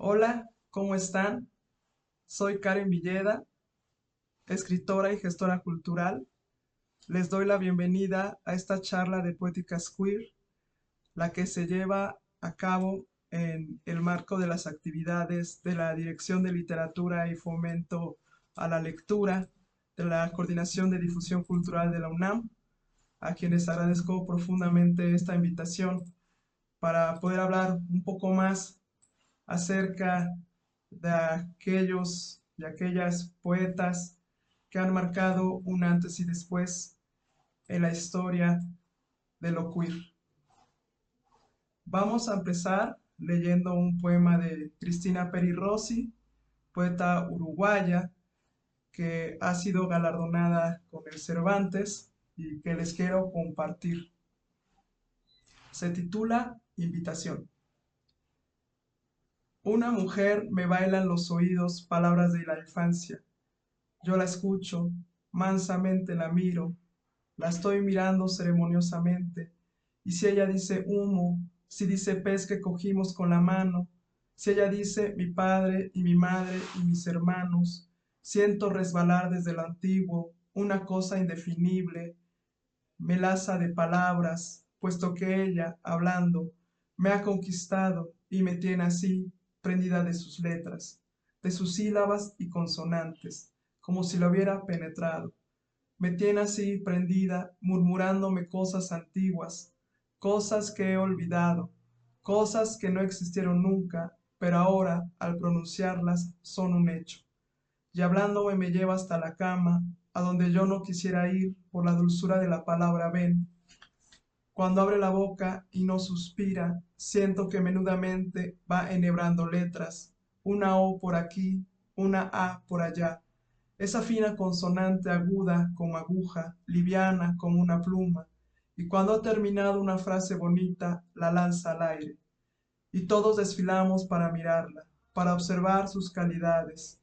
Hola, ¿cómo están? Soy Karen Villeda, escritora y gestora cultural. Les doy la bienvenida a esta charla de Poéticas Queer, la que se lleva a cabo en el marco de las actividades de la Dirección de Literatura y Fomento a la Lectura de la Coordinación de Difusión Cultural de la UNAM, a quienes agradezco profundamente esta invitación para poder hablar un poco más acerca de aquellos y aquellas poetas que han marcado un antes y después en la historia de lo queer. Vamos a empezar leyendo un poema de Cristina Peri Rossi, poeta uruguaya que ha sido galardonada con el Cervantes y que les quiero compartir. Se titula Invitación. Una mujer me baila en los oídos palabras de la infancia. Yo la escucho, mansamente la miro, la estoy mirando ceremoniosamente, y si ella dice humo, si dice pez que cogimos con la mano, si ella dice mi padre y mi madre y mis hermanos, siento resbalar desde lo antiguo una cosa indefinible, melaza de palabras, puesto que ella, hablando, me ha conquistado y me tiene así, prendida de sus letras, de sus sílabas y consonantes, como si lo hubiera penetrado. Me tiene así prendida, murmurándome cosas antiguas, cosas que he olvidado, cosas que no existieron nunca, pero ahora, al pronunciarlas, son un hecho. Y hablándome me lleva hasta la cama, a donde yo no quisiera ir por la dulzura de la palabra ven. Cuando abre la boca y no suspira, siento que menudamente va enhebrando letras, una O por aquí, una A por allá, esa fina consonante aguda como aguja, liviana como una pluma, y cuando ha terminado una frase bonita, la lanza al aire. Y todos desfilamos para mirarla, para observar sus calidades.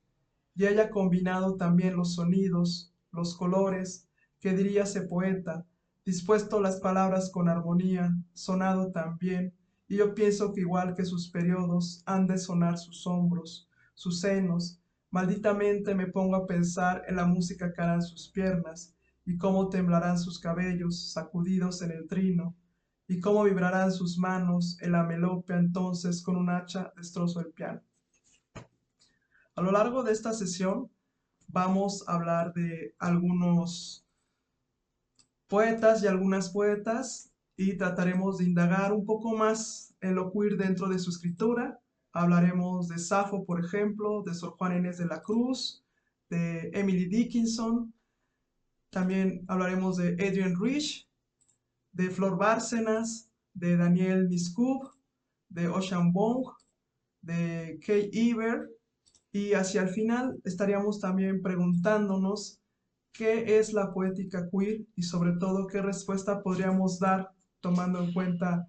Y ella ha combinado también los sonidos, los colores, que diría ese poeta, dispuesto las palabras con armonía, sonado también, y yo pienso que igual que sus periodos han de sonar sus hombros, sus senos, malditamente me pongo a pensar en la música que harán sus piernas, y cómo temblarán sus cabellos sacudidos en el trino, y cómo vibrarán sus manos en la melopea entonces con un hacha destrozo el piano. A lo largo de esta sesión vamos a hablar de algunos poetas y algunas poetas y trataremos de indagar un poco más en lo queer dentro de su escritura. Hablaremos de Safo, por ejemplo, de Sor Juana Inés de la Cruz, de Emily Dickinson. También hablaremos de Adrienne Rich, de Flor Bárcenas, de Daniel Miskov, de Ocean Bong, de Kay Eber. Y hacia el final estaríamos también preguntándonos qué es la poética queer y sobre todo qué respuesta podríamos dar tomando en cuenta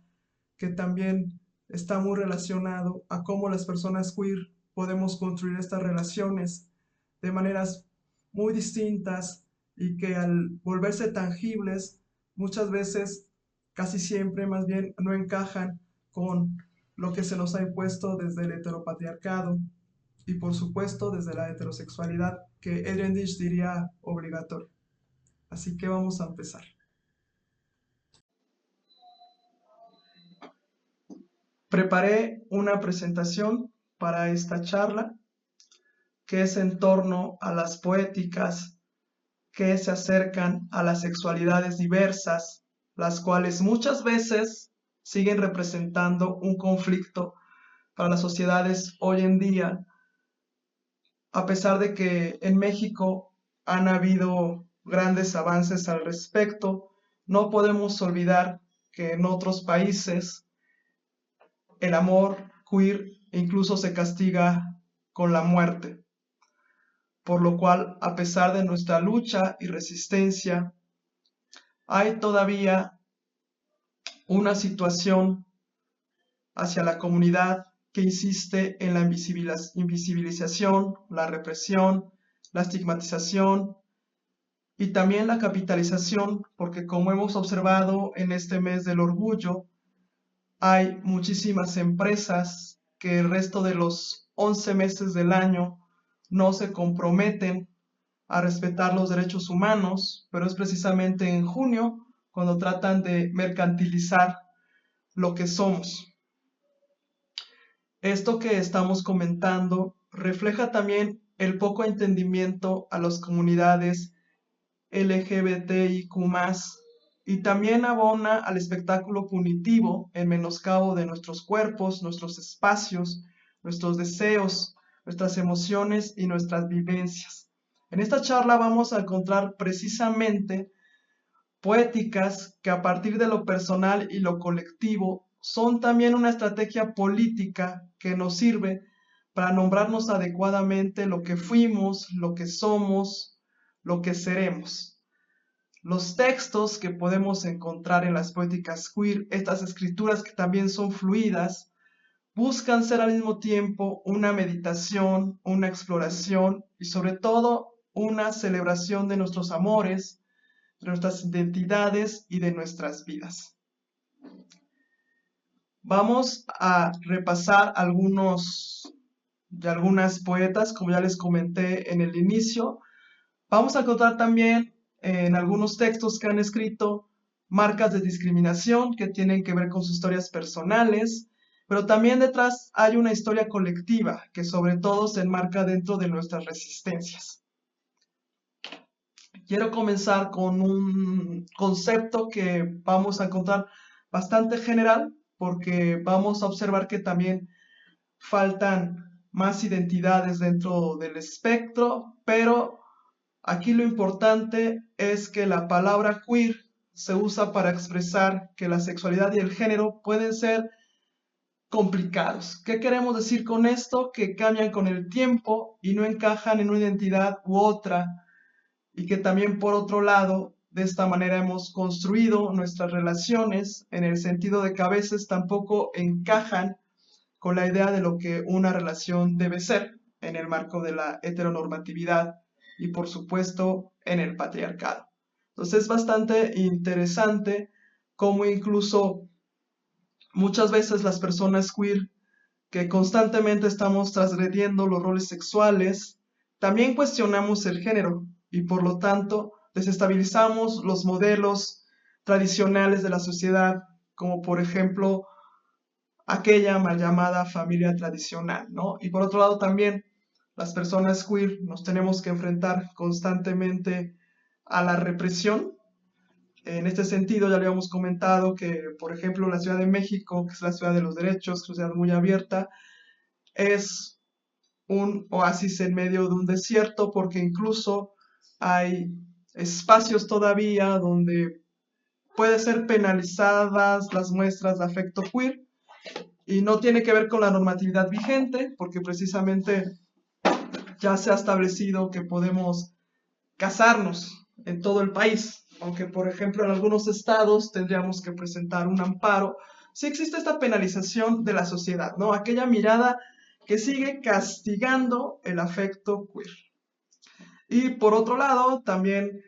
que también está muy relacionado a cómo las personas queer podemos construir estas relaciones de maneras muy distintas y que al volverse tangibles muchas veces, casi siempre más bien, no encajan con lo que se nos ha impuesto desde el heteropatriarcado y por supuesto desde la heterosexualidad que Ehrenreich diría obligatoria. Así que vamos a empezar. Preparé una presentación para esta charla que es en torno a las poéticas que se acercan a las sexualidades diversas, las cuales muchas veces siguen representando un conflicto para las sociedades hoy en día, a pesar de que en México han habido grandes avances al respecto. No podemos olvidar que en otros países el amor queer incluso se castiga con la muerte, por lo cual, a pesar de nuestra lucha y resistencia, hay todavía una situación hacia la comunidad que insiste en la invisibilización, la represión, la estigmatización y también la capitalización, porque como hemos observado en este mes del orgullo, hay muchísimas empresas que el resto de los 11 meses del año no se comprometen a respetar los derechos humanos, pero es precisamente en junio cuando tratan de mercantilizar lo que somos. Esto que estamos comentando refleja también el poco entendimiento a las comunidades LGBTIQ+, y también abona al espectáculo punitivo en menoscabo de nuestros cuerpos, nuestros espacios, nuestros deseos, nuestras emociones y nuestras vivencias. En esta charla vamos a encontrar precisamente poéticas que a partir de lo personal y lo colectivo son también una estrategia política que nos sirve para nombrarnos adecuadamente lo que fuimos, lo que somos, lo que seremos. Los textos que podemos encontrar en las poéticas queer, estas escrituras que también son fluidas, buscan ser al mismo tiempo una meditación, una exploración y sobre todo una celebración de nuestros amores, de nuestras identidades y de nuestras vidas. Vamos a repasar algunas poetas, como ya les comenté en el inicio. Vamos a encontrar también en algunos textos que han escrito marcas de discriminación que tienen que ver con sus historias personales, pero también detrás hay una historia colectiva que sobre todo se enmarca dentro de nuestras resistencias. Quiero comenzar con un concepto que vamos a encontrar bastante general, porque vamos a observar que también faltan más identidades dentro del espectro, pero aquí lo importante es que la palabra queer se usa para expresar que la sexualidad y el género pueden ser complicados. ¿Qué queremos decir con esto? Que cambian con el tiempo y no encajan en una identidad u otra, y que también por otro lado, de esta manera hemos construido nuestras relaciones en el sentido de que a veces tampoco encajan con la idea de lo que una relación debe ser en el marco de la heteronormatividad y por supuesto en el patriarcado. Entonces es bastante interesante cómo incluso muchas veces las personas queer que constantemente estamos transgrediendo los roles sexuales, también cuestionamos el género y por lo tanto desestabilizamos los modelos tradicionales de la sociedad, como por ejemplo aquella mal llamada familia tradicional, ¿no? Y por otro lado también las personas queer nos tenemos que enfrentar constantemente a la represión. En este sentido, ya le habíamos comentado que, por ejemplo, la Ciudad de México, que es la ciudad de los derechos, que es una ciudad muy abierta, es un oasis en medio de un desierto, porque incluso hay espacios todavía donde puede ser penalizadas las muestras de afecto queer, y no tiene que ver con la normatividad vigente, porque precisamente ya se ha establecido que podemos casarnos en todo el país, aunque por ejemplo en algunos estados tendríamos que presentar un amparo. Sí existe esta penalización de la sociedad, ¿no? Aquella mirada que sigue castigando el afecto queer. Y por otro lado, también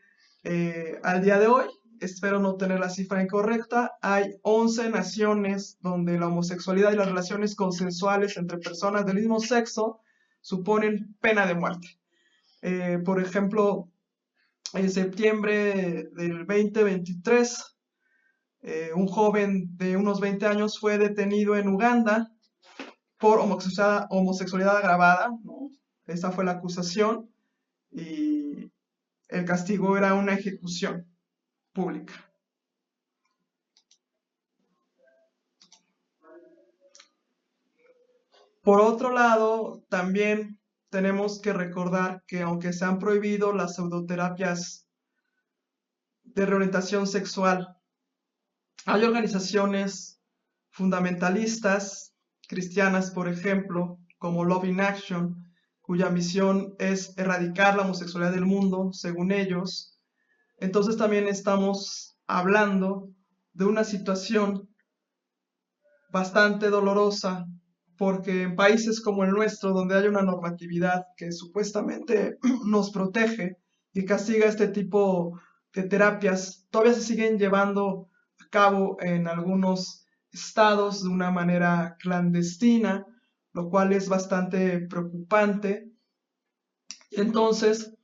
al día de hoy, espero no tener la cifra incorrecta, hay 11 naciones donde la homosexualidad y las relaciones consensuales entre personas del mismo sexo suponen pena de muerte. Por ejemplo, en septiembre del 2023, un joven de unos 20 años fue detenido en Uganda por homosexualidad agravada, ¿no? Esa fue la acusación y el castigo era una ejecución pública. Por otro lado, también tenemos que recordar que aunque se han prohibido las pseudoterapias de reorientación sexual, hay organizaciones fundamentalistas cristianas, por ejemplo, como Love in Action, cuya misión es erradicar la homosexualidad del mundo, según ellos. Entonces también estamos hablando de una situación bastante dolorosa, porque en países como el nuestro, donde hay una normatividad que supuestamente nos protege y castiga este tipo de terapias, todavía se siguen llevando a cabo en algunos estados de una manera clandestina, lo cual es bastante preocupante. Entonces,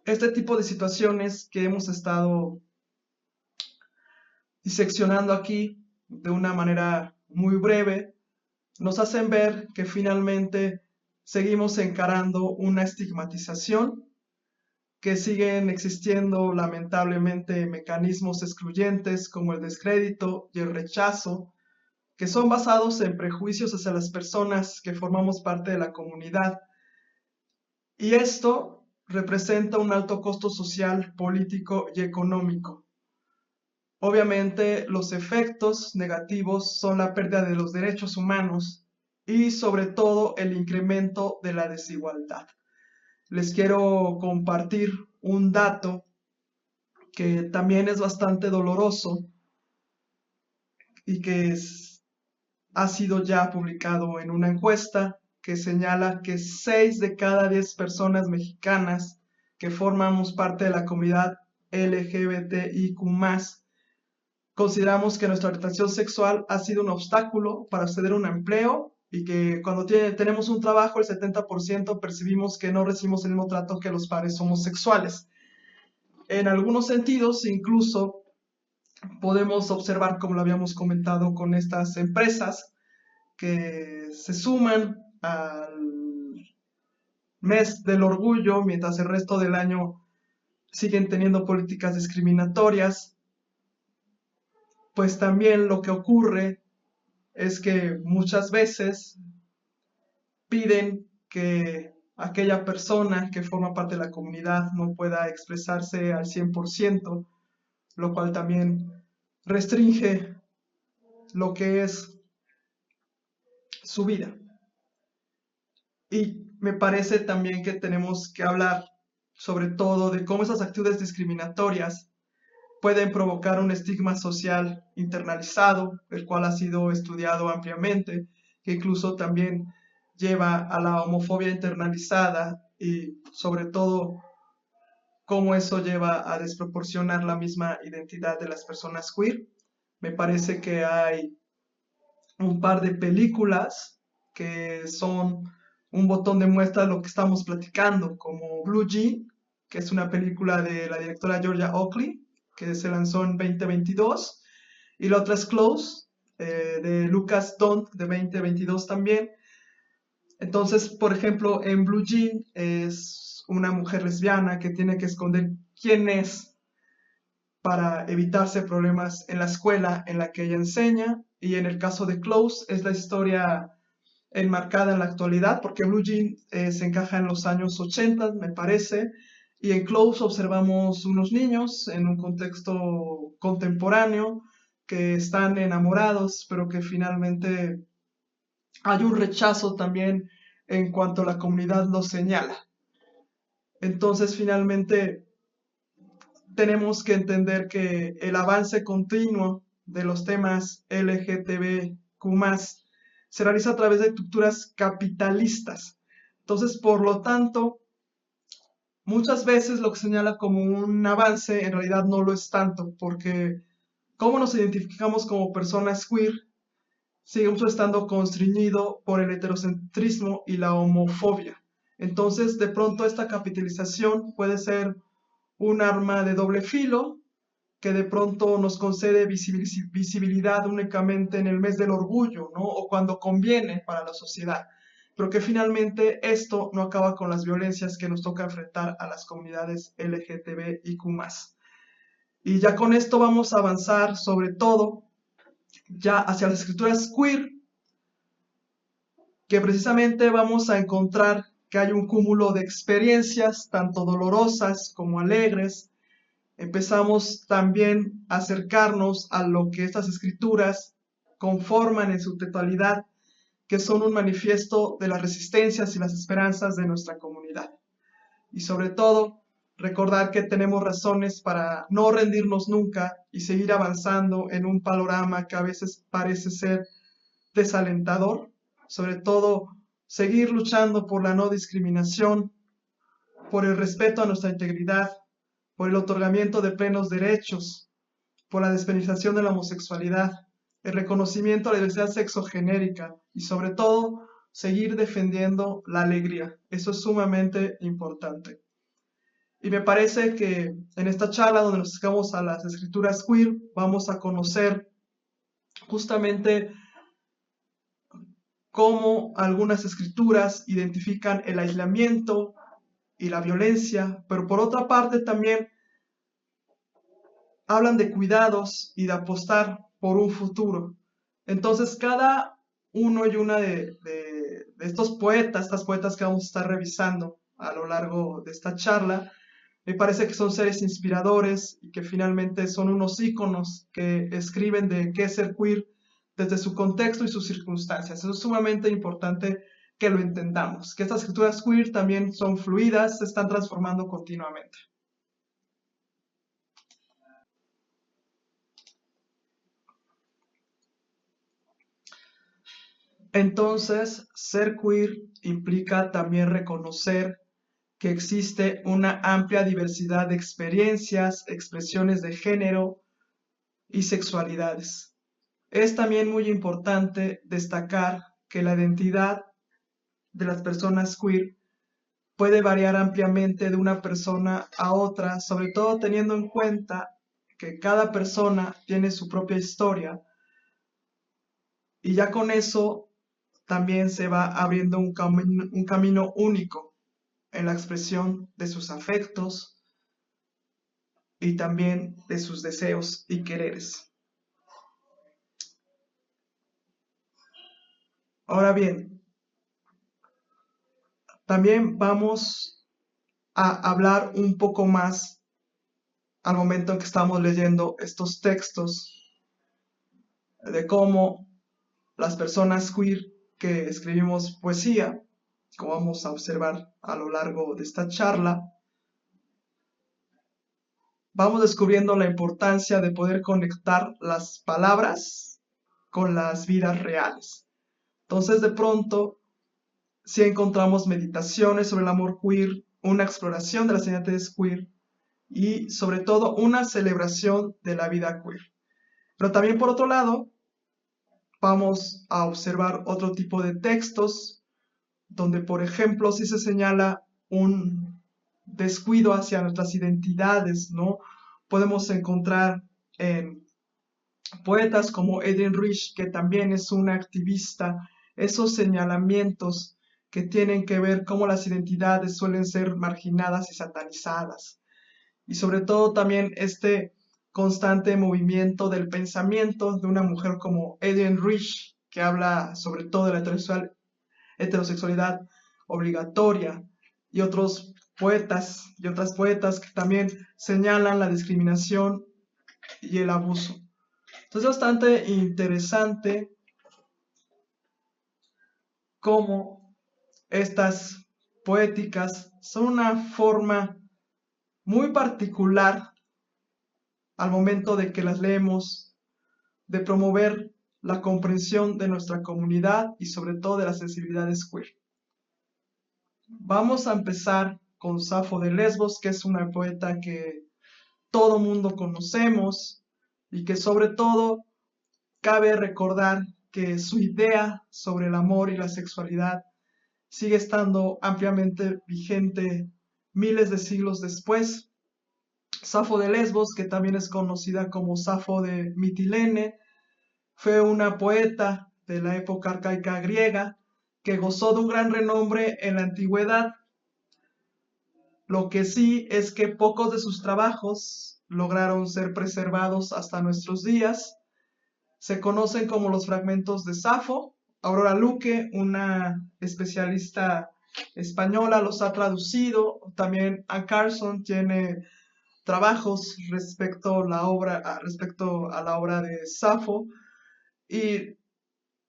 este tipo de situaciones que hemos estado diseccionando aquí de una manera muy breve, nos hacen ver que finalmente seguimos encarando una estigmatización, que siguen existiendo lamentablemente mecanismos excluyentes como el descrédito y el rechazo, que son basados en prejuicios hacia las personas que formamos parte de la comunidad. Y esto representa un alto costo social, político y económico. Obviamente, los efectos negativos son la pérdida de los derechos humanos y sobre todo el incremento de la desigualdad. Les quiero compartir un dato que también es bastante doloroso y que ha sido ya publicado en una encuesta que señala que 6 de cada 10 personas mexicanas que formamos parte de la comunidad LGBTIQ+, consideramos que nuestra orientación sexual ha sido un obstáculo para acceder a un empleo y que cuando tenemos un trabajo el 70% percibimos que no recibimos el mismo trato que los pares homosexuales. En algunos sentidos, incluso podemos observar, como lo habíamos comentado, con estas empresas que se suman al mes del orgullo, mientras el resto del año siguen teniendo políticas discriminatorias, pues también lo que ocurre es que muchas veces piden que aquella persona que forma parte de la comunidad no pueda expresarse al 100%, lo cual también restringe lo que es su vida. Y me parece también que tenemos que hablar sobre todo de cómo esas actitudes discriminatorias pueden provocar un estigma social internalizado, el cual ha sido estudiado ampliamente, que incluso también lleva a la homofobia internalizada y sobre todo cómo eso lleva a desproporcionar la misma identidad de las personas queer. Me parece que hay un par de películas que son un botón de muestra de lo que estamos platicando, como Blue Jean, que es una película de la directora Georgia Oakley, que se lanzó en 2022, y la otra es Close, de Lucas Dont, de 2022 también. Entonces, por ejemplo, en Blue Jean es una mujer lesbiana que tiene que esconder quién es para evitarse problemas en la escuela en la que ella enseña, y en el caso de Close es la historia enmarcada en la actualidad, porque Blue Jean se encaja en los años 80, me parece, y en Close observamos unos niños en un contexto contemporáneo que están enamorados, pero que finalmente hay un rechazo también en cuanto la comunidad lo señala. Entonces, finalmente, tenemos que entender que el avance continuo de los temas LGTBQ+, se realiza a través de estructuras capitalistas. Entonces, por lo tanto, muchas veces lo que señala como un avance en realidad no lo es tanto, porque cómo nos identificamos como personas queer seguimos estando constreñido por el heterocentrismo y la homofobia. Entonces, de pronto esta capitalización puede ser un arma de doble filo que de pronto nos concede visibilidad únicamente en el mes del orgullo, ¿no? O cuando conviene para la sociedad, pero que finalmente esto no acaba con las violencias que nos toca enfrentar a las comunidades LGTBIQ+. Y ya con esto vamos a avanzar sobre todo ya hacia las escrituras queer, que precisamente vamos a encontrar que hay un cúmulo de experiencias, tanto dolorosas como alegres. Empezamos también a acercarnos a lo que estas escrituras conforman en su totalidad, que son un manifiesto de las resistencias y las esperanzas de nuestra comunidad. Y sobre todo, recordar que tenemos razones para no rendirnos nunca y seguir avanzando en un panorama que a veces parece ser desalentador, sobre todo seguir luchando por la no discriminación, por el respeto a nuestra integridad, por el otorgamiento de plenos derechos, por la despenalización de la homosexualidad, el reconocimiento a la diversidad sexogenérica y sobre todo seguir defendiendo la alegría. Eso es sumamente importante. Y me parece que en esta charla donde nos acercamos a las escrituras queer, vamos a conocer justamente cómo algunas escrituras identifican el aislamiento y la violencia, pero por otra parte también hablan de cuidados y de apostar por un futuro. Entonces, cada uno y una de estos poetas, estas poetas que vamos a estar revisando a lo largo de esta charla, me parece que son seres inspiradores y que finalmente son unos íconos que escriben de qué es ser queer desde su contexto y sus circunstancias. Eso es sumamente importante que lo entendamos, que estas escrituras queer también son fluidas, se están transformando continuamente. Entonces, ser queer implica también reconocer que existe una amplia diversidad de experiencias, expresiones de género y sexualidades. Es también muy importante destacar que la identidad de las personas queer puede variar ampliamente de una persona a otra, sobre todo teniendo en cuenta que cada persona tiene su propia historia y ya con eso también se va abriendo un camino único en la expresión de sus afectos y también de sus deseos y quereres. Ahora bien, también vamos a hablar un poco más al momento en que estamos leyendo estos textos de cómo las personas queer que escribimos poesía, como vamos a observar a lo largo de esta charla, vamos descubriendo la importancia de poder conectar las palabras con las vidas reales. Entonces, de pronto, si encontramos meditaciones sobre el amor queer, una exploración de las identidades queer y, sobre todo, una celebración de la vida queer. Pero también, por otro lado, vamos a observar otro tipo de textos donde, por ejemplo, sí se señala un descuido hacia nuestras identidades, ¿no? Podemos encontrar en poetas como Eden Rich, que también es una activista, esos señalamientos que tienen que ver cómo las identidades suelen ser marginadas y satanizadas. Y sobre todo también este constante movimiento del pensamiento de una mujer como Eden Rich, que habla sobre todo de la heterosexualidad obligatoria, y otros poetas y otras poetas que también señalan la discriminación y el abuso. Entonces es bastante interesante cómo estas poéticas son una forma muy particular al momento de que las leemos, de promover la comprensión de nuestra comunidad y sobre todo de las sensibilidades queer. Vamos a empezar con Safo de Lesbos, que es una poeta que todo mundo conocemos y que sobre todo cabe recordar que su idea sobre el amor y la sexualidad sigue estando ampliamente vigente miles de siglos después. Safo de Lesbos, que también es conocida como Safo de Mitilene, fue una poeta de la época arcaica griega que gozó de un gran renombre en la antigüedad. Lo que sí es que pocos de sus trabajos lograron ser preservados hasta nuestros días. Se conocen como los fragmentos de Safo. Aurora Luque, una especialista española, los ha traducido. También Anne Carson tiene trabajos respecto a la obra de Safo. Y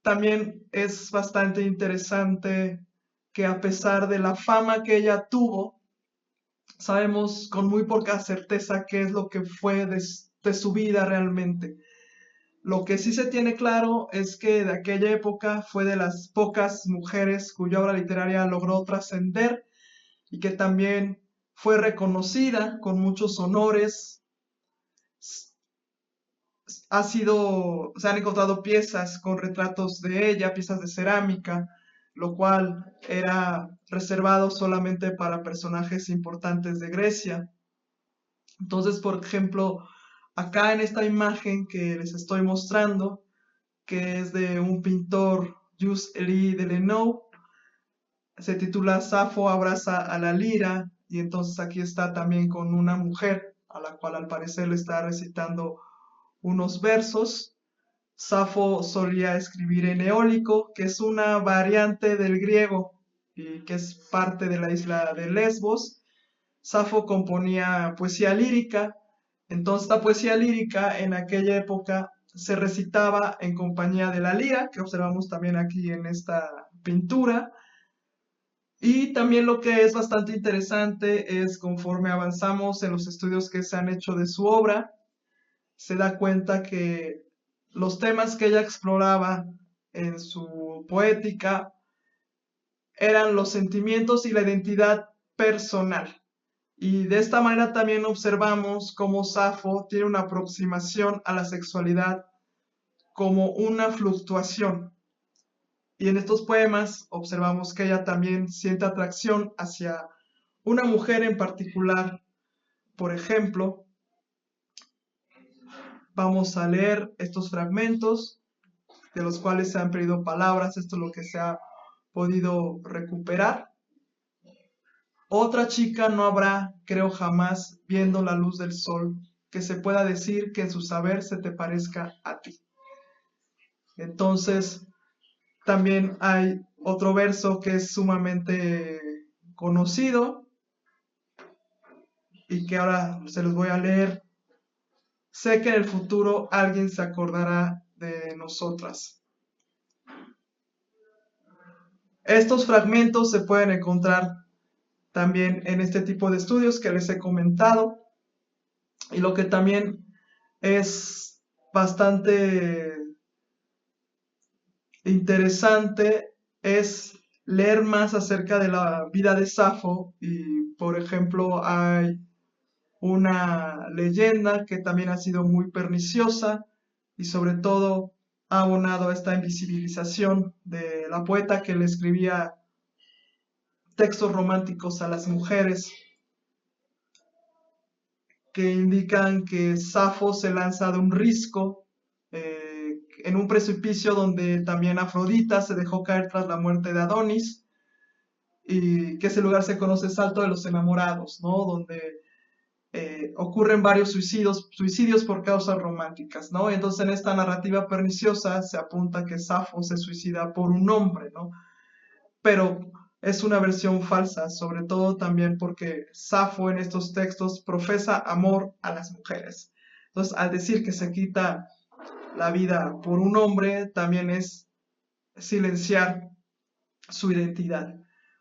también es bastante interesante que a pesar de la fama que ella tuvo, sabemos con muy poca certeza qué es lo que fue de su vida realmente. Lo que sí se tiene claro es que de aquella época fue de las pocas mujeres cuya obra literaria logró trascender y que también fue reconocida con muchos honores. Se han encontrado piezas con retratos de ella, piezas de cerámica, lo cual era reservado solamente para personajes importantes de Grecia. Entonces, por ejemplo, acá en esta imagen que les estoy mostrando, que es de un pintor, Jules-Élie Delaunay, se titula Safo abraza a la lira, y entonces aquí está también con una mujer a la cual al parecer le está recitando unos versos. Safo solía escribir en eólico, que es una variante del griego y que es parte de la isla de Lesbos. Safo componía poesía lírica, entonces la poesía lírica en aquella época se recitaba en compañía de la lira, que observamos también aquí en esta pintura. Y también lo que es bastante interesante es conforme avanzamos en los estudios que se han hecho de su obra, se da cuenta que los temas que ella exploraba en su poética eran los sentimientos y la identidad personal. Y de esta manera también observamos cómo Safo tiene una aproximación a la sexualidad como una fluctuación. Y en estos poemas observamos que ella también siente atracción hacia una mujer en particular. Por ejemplo, vamos a leer estos fragmentos de los cuales se han perdido palabras, esto es lo que se ha podido recuperar. Otra chica no habrá, creo jamás, viendo la luz del sol, que se pueda decir que en su saber se te parezca a ti. Entonces, también hay otro verso que es sumamente conocido y que ahora se los voy a leer. Sé que en el futuro alguien se acordará de nosotras. Estos fragmentos se pueden encontrar también en este tipo de estudios que les he comentado, y lo que también es bastante interesante es leer más acerca de la vida de Safo. Y por ejemplo hay una leyenda que también ha sido muy perniciosa y sobre todo ha abonado a esta invisibilización de la poeta que le escribía textos románticos a las mujeres, que indican que Safo se lanza de un risco en un precipicio donde también Afrodita se dejó caer tras la muerte de Adonis, y que ese lugar se conoce Salto de los Enamorados, ¿no? Donde ocurren varios suicidios por causas románticas, ¿no? Entonces en esta narrativa perniciosa se apunta que Safo se suicida por un hombre, ¿no? Pero es una versión falsa, sobre todo también porque Safo en estos textos profesa amor a las mujeres. Entonces, al decir que se quita la vida por un hombre, también es silenciar su identidad.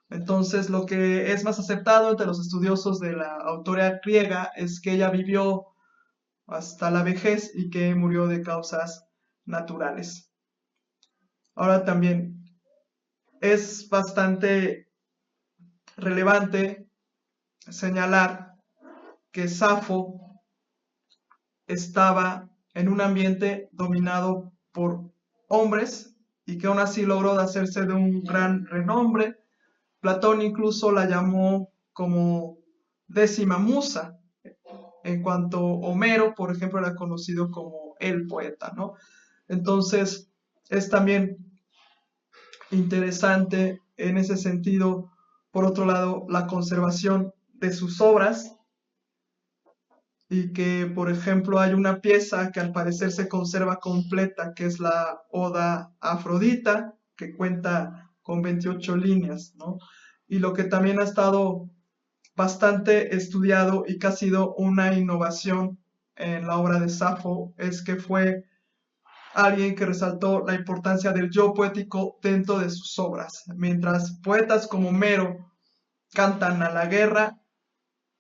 Entonces, lo que es más aceptado entre los estudiosos de la autora griega es que ella vivió hasta la vejez y que murió de causas naturales. Ahora también es bastante relevante señalar que Safo estaba en un ambiente dominado por hombres y que aún así logró hacerse de un gran renombre. Platón incluso la llamó como décima musa, en cuanto Homero, por ejemplo, era conocido como el poeta, ¿no? Entonces, es también interesante en ese sentido, por otro lado, la conservación de sus obras, y que, por ejemplo, hay una pieza que al parecer se conserva completa, que es la Oda a Afrodita, que cuenta con 28 líneas, ¿no? Y lo que también ha estado bastante estudiado y que ha sido una innovación en la obra de Safo es que fue alguien que resaltó la importancia del yo poético dentro de sus obras. Mientras poetas como Homero cantan a la guerra,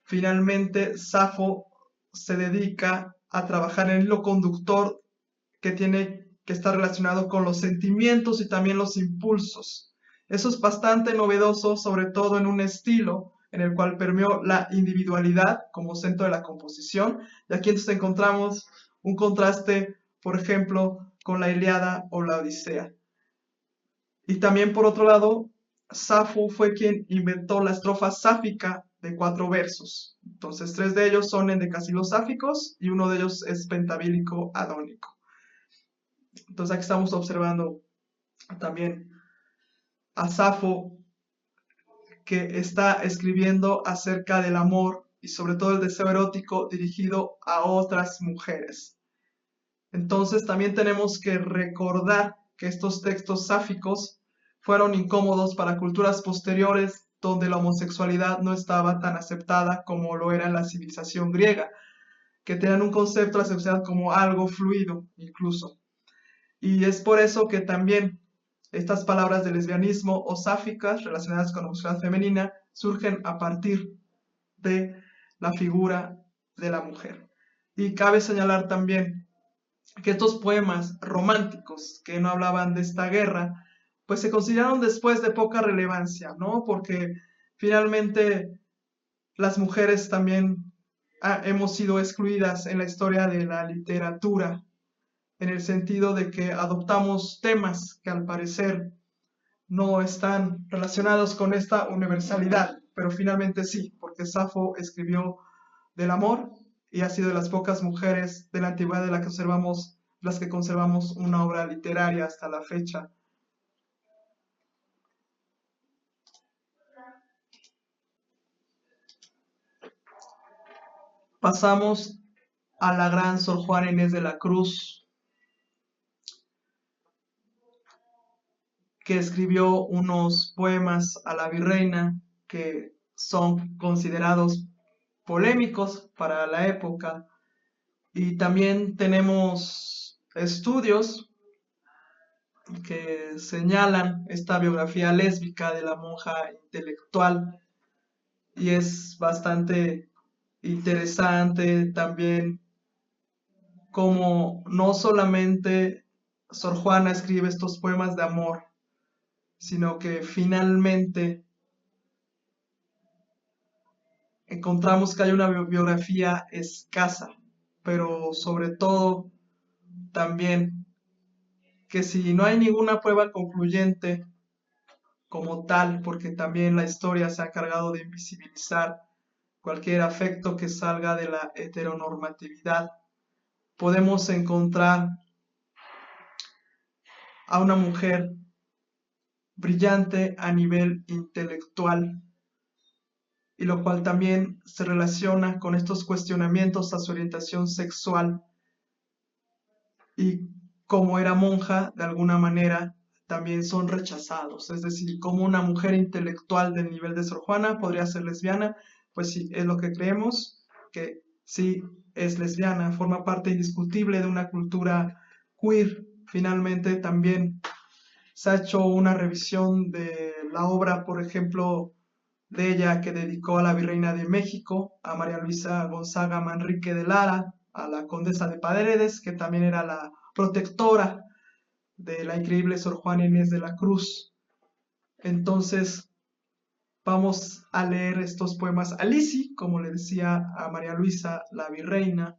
finalmente Safo se dedica a trabajar en el hilo conductor que tiene que estar relacionado con los sentimientos y también los impulsos. Eso es bastante novedoso, sobre todo en un estilo en el cual permeó la individualidad como centro de la composición. Y aquí entonces encontramos un contraste, por ejemplo, con la Ilíada o la Odisea. Y también por otro lado, Safo fue quien inventó la estrofa sáfica de 4 versos. Entonces 3 de ellos son endecasílabos sáficos y uno de ellos es pentabílico adónico. Entonces aquí estamos observando también a Safo, que está escribiendo acerca del amor y sobre todo el deseo erótico dirigido a otras mujeres. Entonces también tenemos que recordar que estos textos sáficos fueron incómodos para culturas posteriores donde la homosexualidad no estaba tan aceptada como lo era en la civilización griega, que tenían un concepto de la sexualidad como algo fluido incluso. Y es por eso que también estas palabras de lesbianismo o sáficas relacionadas con la homosexualidad femenina surgen a partir de la figura de la mujer. Y cabe señalar también que estos poemas románticos que no hablaban de esta guerra, pues se consideraron después de poca relevancia, ¿no? Porque finalmente las mujeres también hemos sido excluidas en la historia de la literatura, en el sentido de que adoptamos temas que al parecer no están relacionados con esta universalidad, pero finalmente sí, porque Safo escribió del amor y ha sido de las pocas mujeres de la antigüedad de las que conservamos una obra literaria hasta la fecha. Pasamos a la gran Sor Juana Inés de la Cruz, que escribió unos poemas a la virreina que son considerados polémicos para la época. Y también tenemos estudios que señalan esta biografía lésbica de la monja intelectual y es bastante interesante también como no solamente Sor Juana escribe estos poemas de amor, sino que finalmente encontramos que hay una biografía escasa, pero sobre todo también que si no hay ninguna prueba concluyente como tal, porque también la historia se ha cargado de invisibilizar cualquier afecto que salga de la heteronormatividad, podemos encontrar a una mujer brillante a nivel intelectual, y lo cual también se relaciona con estos cuestionamientos a su orientación sexual y como era monja, de alguna manera también son rechazados. Es decir, como una mujer intelectual del nivel de Sor Juana podría ser lesbiana, pues sí, es lo que creemos, que sí es lesbiana, forma parte indiscutible de una cultura queer. Finalmente también se ha hecho una revisión de la obra, por ejemplo, de ella que dedicó a la Virreina de México, a María Luisa Gonzaga Manrique de Lara, a la Condesa de Paredes, que también era la protectora de la increíble Sor Juana Inés de la Cruz. Entonces, vamos a leer estos poemas a Lisi, como le decía a María Luisa, la Virreina,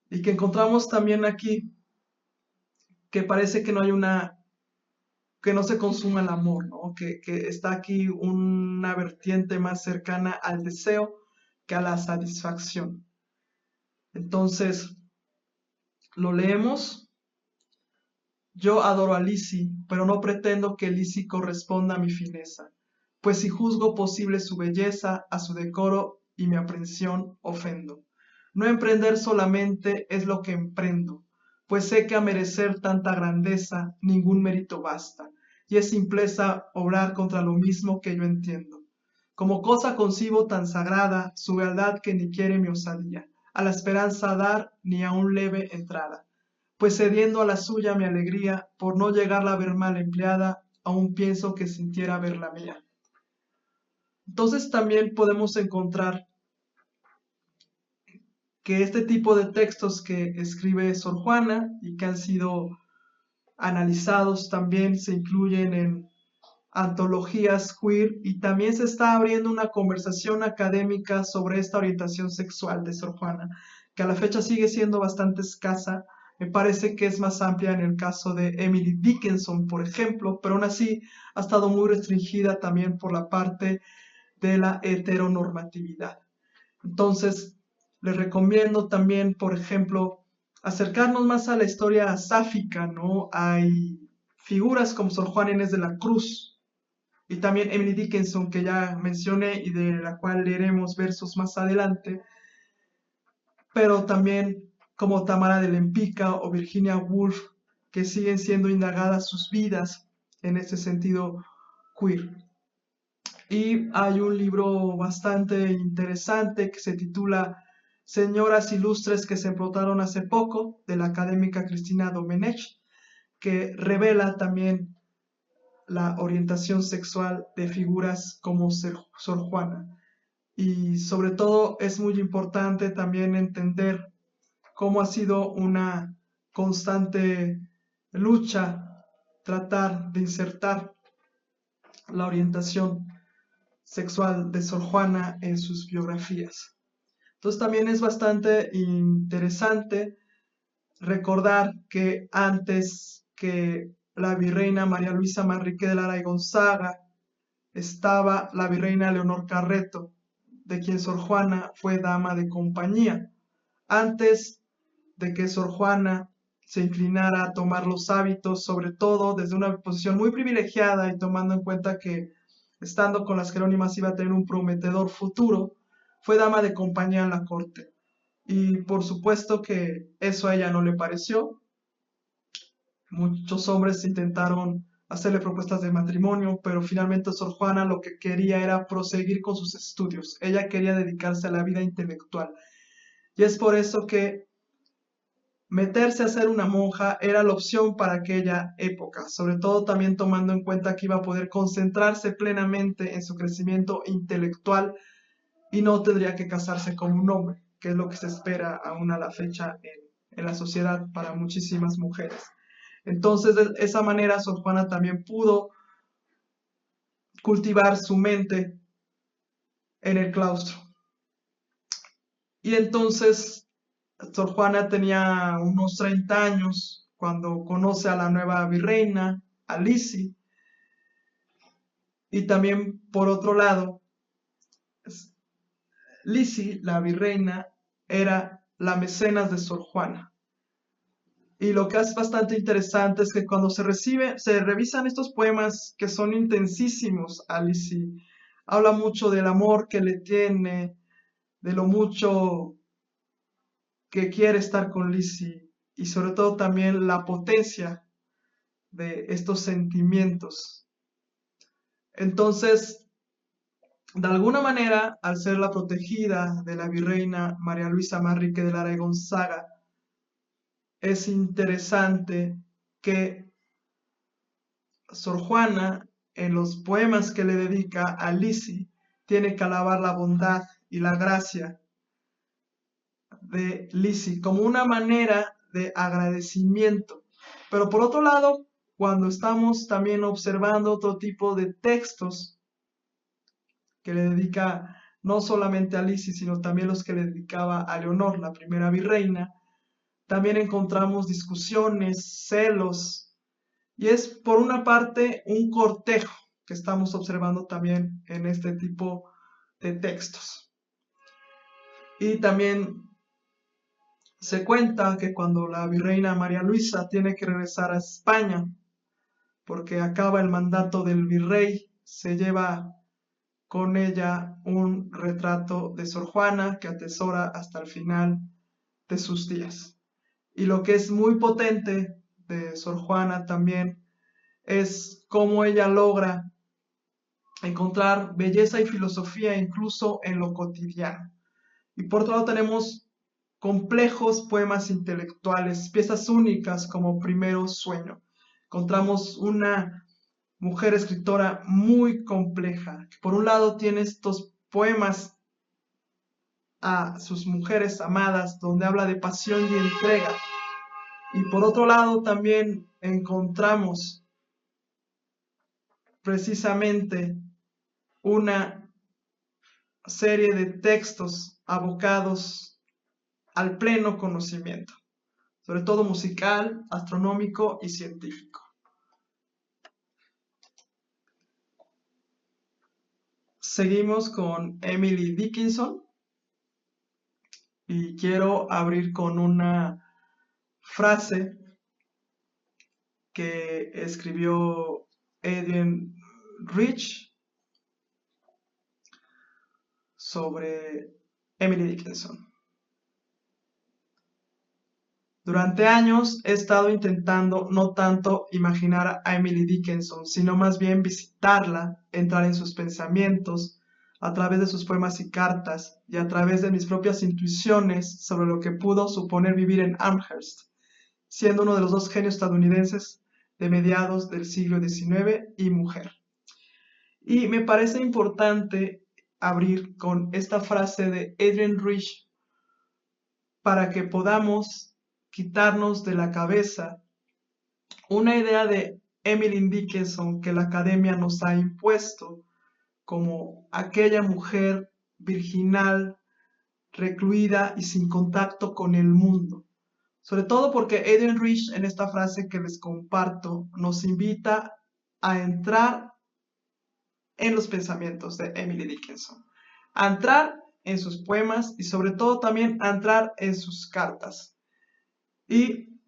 y que encontramos también aquí que parece que no hay que no se consuma el amor, ¿no? Que está aquí una vertiente más cercana al deseo que a la satisfacción. Entonces, lo leemos. Yo adoro a Lisi, pero no pretendo que Lisi corresponda a mi fineza, pues si juzgo posible su belleza, a su decoro y mi aprensión ofendo. No emprender solamente es lo que emprendo, pues sé que a merecer tanta grandeza ningún mérito basta, y es simpleza obrar contra lo mismo que yo entiendo. Como cosa concibo tan sagrada su verdad que ni quiere mi osadía, a la esperanza dar ni a un leve entrada, pues cediendo a la suya mi alegría, por no llegarla a ver mal empleada, aún pienso que sintiera ver la mía. Entonces también podemos encontrar que este tipo de textos que escribe Sor Juana y que han sido analizados también se incluyen en antologías queer y también se está abriendo una conversación académica sobre esta orientación sexual de Sor Juana, que a la fecha sigue siendo bastante escasa Me parece que es más amplia en el caso de Emily Dickinson, por ejemplo, pero aún así ha estado muy restringida también por la parte de la heteronormatividad. Entonces, les recomiendo también, por ejemplo, acercarnos más a la historia sáfica, ¿no? Hay figuras como Sor Juana Inés de la Cruz y también Emily Dickinson, que ya mencioné y de la cual leeremos versos más adelante, pero también como Tamara de Lempicka o Virginia Woolf, que siguen siendo indagadas sus vidas en este sentido queer. Y hay un libro bastante interesante que se titula Señoras Ilustres que se explotaron hace poco, de la académica Cristina Domenech, que revela también la orientación sexual de figuras como Sor Juana. Y sobre todo es muy importante también entender cómo ha sido una constante lucha tratar de insertar la orientación sexual de Sor Juana en sus biografías. Entonces también es bastante interesante recordar que antes que la virreina María Luisa Manrique de Lara y Gonzaga estaba la virreina Leonor Carreto, de quien Sor Juana fue dama de compañía. Antes de que Sor Juana se inclinara a tomar los hábitos, sobre todo desde una posición muy privilegiada y tomando en cuenta que estando con las Jerónimas iba a tener un prometedor futuro, fue dama de compañía en la corte. Y por supuesto que eso a ella no le pareció. Muchos hombres intentaron hacerle propuestas de matrimonio, pero finalmente Sor Juana lo que quería era proseguir con sus estudios. Ella quería dedicarse a la vida intelectual. Y es por eso que meterse a ser una monja era la opción para aquella época, sobre todo también tomando en cuenta que iba a poder concentrarse plenamente en su crecimiento intelectual y no tendría que casarse con un hombre, que es lo que se espera aún a la fecha en la sociedad para muchísimas mujeres. Entonces, de esa manera, Sor Juana también pudo cultivar su mente en el claustro. Y entonces, Sor Juana tenía unos 30 años cuando conoce a la nueva virreina, a Lisi. Y también, por otro lado, Lisi, la virreina, era la mecenas de Sor Juana. Y lo que es bastante interesante es que cuando se revisan estos poemas que son intensísimos a Lisi, habla mucho del amor que le tiene, de lo mucho que quiere estar con Lisi y sobre todo también la potencia de estos sentimientos. Entonces, de alguna manera, al ser la protegida de la virreina María Luisa Manrique de Lara y Gonzaga, es interesante que Sor Juana, en los poemas que le dedica a Lisi, tiene que alabar la bondad y la gracia de Lisi como una manera de agradecimiento. Pero por otro lado, cuando estamos también observando otro tipo de textos que le dedica no solamente a Lisi, sino también los que le dedicaba a Leonor, la primera virreina, también encontramos discusiones, celos, y es por una parte un cortejo que estamos observando también en este tipo de textos. Y también se cuenta que cuando la virreina María Luisa tiene que regresar a España, porque acaba el mandato del virrey, se lleva con ella un retrato de Sor Juana que atesora hasta el final de sus días. Y lo que es muy potente de Sor Juana también es cómo ella logra encontrar belleza y filosofía incluso en lo cotidiano. Y por otro lado tenemos complejos poemas intelectuales, piezas únicas como Primero Sueño. Encontramos una mujer escritora muy compleja, que por un lado tiene estos poemas a sus mujeres amadas, donde habla de pasión y entrega, y por otro lado también encontramos precisamente una serie de textos abocados al pleno conocimiento, sobre todo musical, astronómico y científico. Seguimos con Emily Dickinson y quiero abrir con una frase que escribió Adrienne Rich sobre Emily Dickinson. Durante años he estado intentando no tanto imaginar a Emily Dickinson, sino más bien visitarla, entrar en sus pensamientos, a través de sus poemas y cartas, y a través de mis propias intuiciones sobre lo que pudo suponer vivir en Amherst, siendo uno de los dos genios estadounidenses de mediados del siglo XIX y mujer. Y me parece importante abrir con esta frase de Adrienne Rich para que podamos quitarnos de la cabeza una idea de Emily Dickinson que la academia nos ha impuesto como aquella mujer virginal, recluida y sin contacto con el mundo. Sobre todo porque Adrienne Rich en esta frase que les comparto nos invita a entrar en los pensamientos de Emily Dickinson, a entrar en sus poemas y sobre todo también a entrar en sus cartas. Y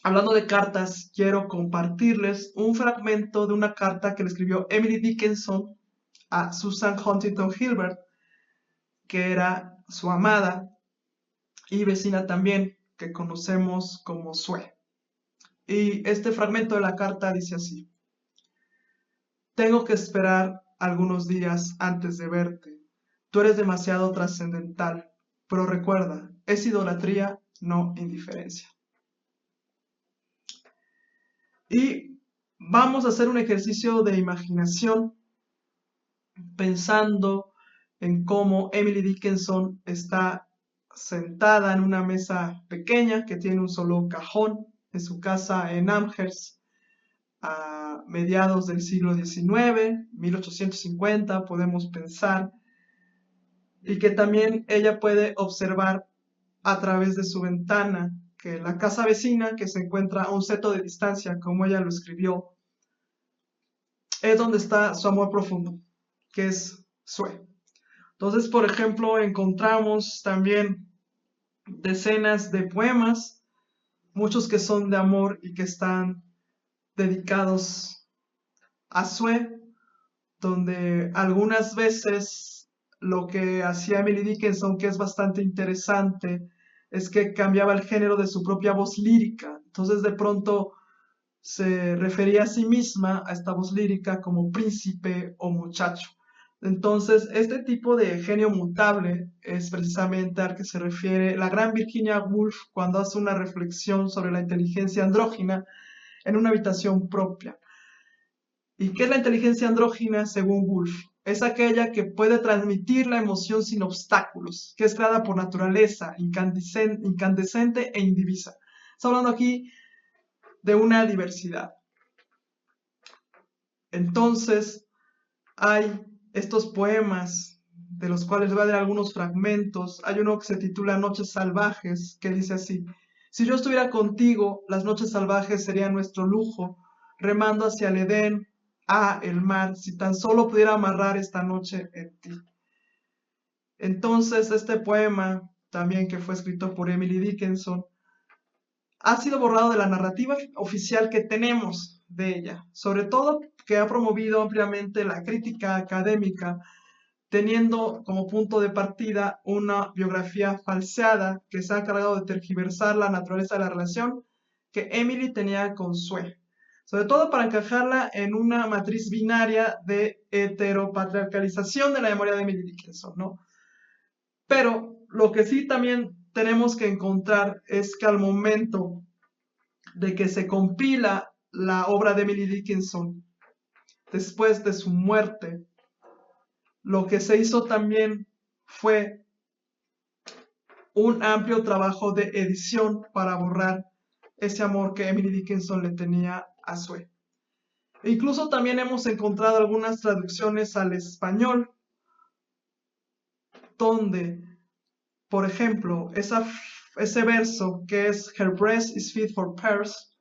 hablando de cartas, quiero compartirles un fragmento de una carta que le escribió Emily Dickinson a Susan Huntington Gilbert, que era su amada y vecina también, que conocemos como Sue. Y este fragmento de la carta dice así: tengo que esperar algunos días antes de verte. Tú eres demasiado trascendental, pero recuerda, es idolatría, no indiferencia. Y vamos a hacer un ejercicio de imaginación pensando en cómo Emily Dickinson está sentada en una mesa pequeña que tiene un solo cajón en su casa en Amherst a mediados del siglo XIX, 1850, podemos pensar, y que también ella puede observar a través de su ventana que la casa vecina, que se encuentra a un seto de distancia, como ella lo escribió, es donde está su amor profundo, que es Sue. Entonces, por ejemplo, encontramos también decenas de poemas, muchos que son de amor y que están dedicados a Sue, donde algunas veces lo que hacía Emily Dickinson, que es bastante interesante, es que cambiaba el género de su propia voz lírica. Entonces, de pronto se refería a sí misma, a esta voz lírica, como príncipe o muchacho. Entonces, este tipo de genio mutable es precisamente al que se refiere la gran Virginia Woolf cuando hace una reflexión sobre la inteligencia andrógina en una habitación propia. ¿Y qué es la inteligencia andrógina según Woolf? Es aquella que puede transmitir la emoción sin obstáculos, que es creada por naturaleza, incandescente e indivisa. Está hablando aquí de una diversidad. Entonces, hay estos poemas, de los cuales voy a dar algunos fragmentos. Hay uno que se titula Noches Salvajes, que dice así: si yo estuviera contigo, las noches salvajes serían nuestro lujo, remando hacia el Edén, el mar, si tan solo pudiera amarrar esta noche en ti. Entonces, este poema, también que fue escrito por Emily Dickinson, ha sido borrado de la narrativa oficial que tenemos de ella, sobre todo que ha promovido ampliamente la crítica académica, teniendo como punto de partida una biografía falseada que se ha encargado de tergiversar la naturaleza de la relación que Emily tenía con Sue, sobre todo para encajarla en una matriz binaria de heteropatriarcalización de la memoria de Emily Dickinson, ¿no? Pero lo que sí también tenemos que encontrar es que al momento de que se compila la obra de Emily Dickinson después de su muerte, lo que se hizo también fue un amplio trabajo de edición para borrar ese amor que Emily Dickinson le tenía a Sue. E incluso también hemos encontrado algunas traducciones al español donde, por ejemplo, ese verso que es Her breast is fit for pearls,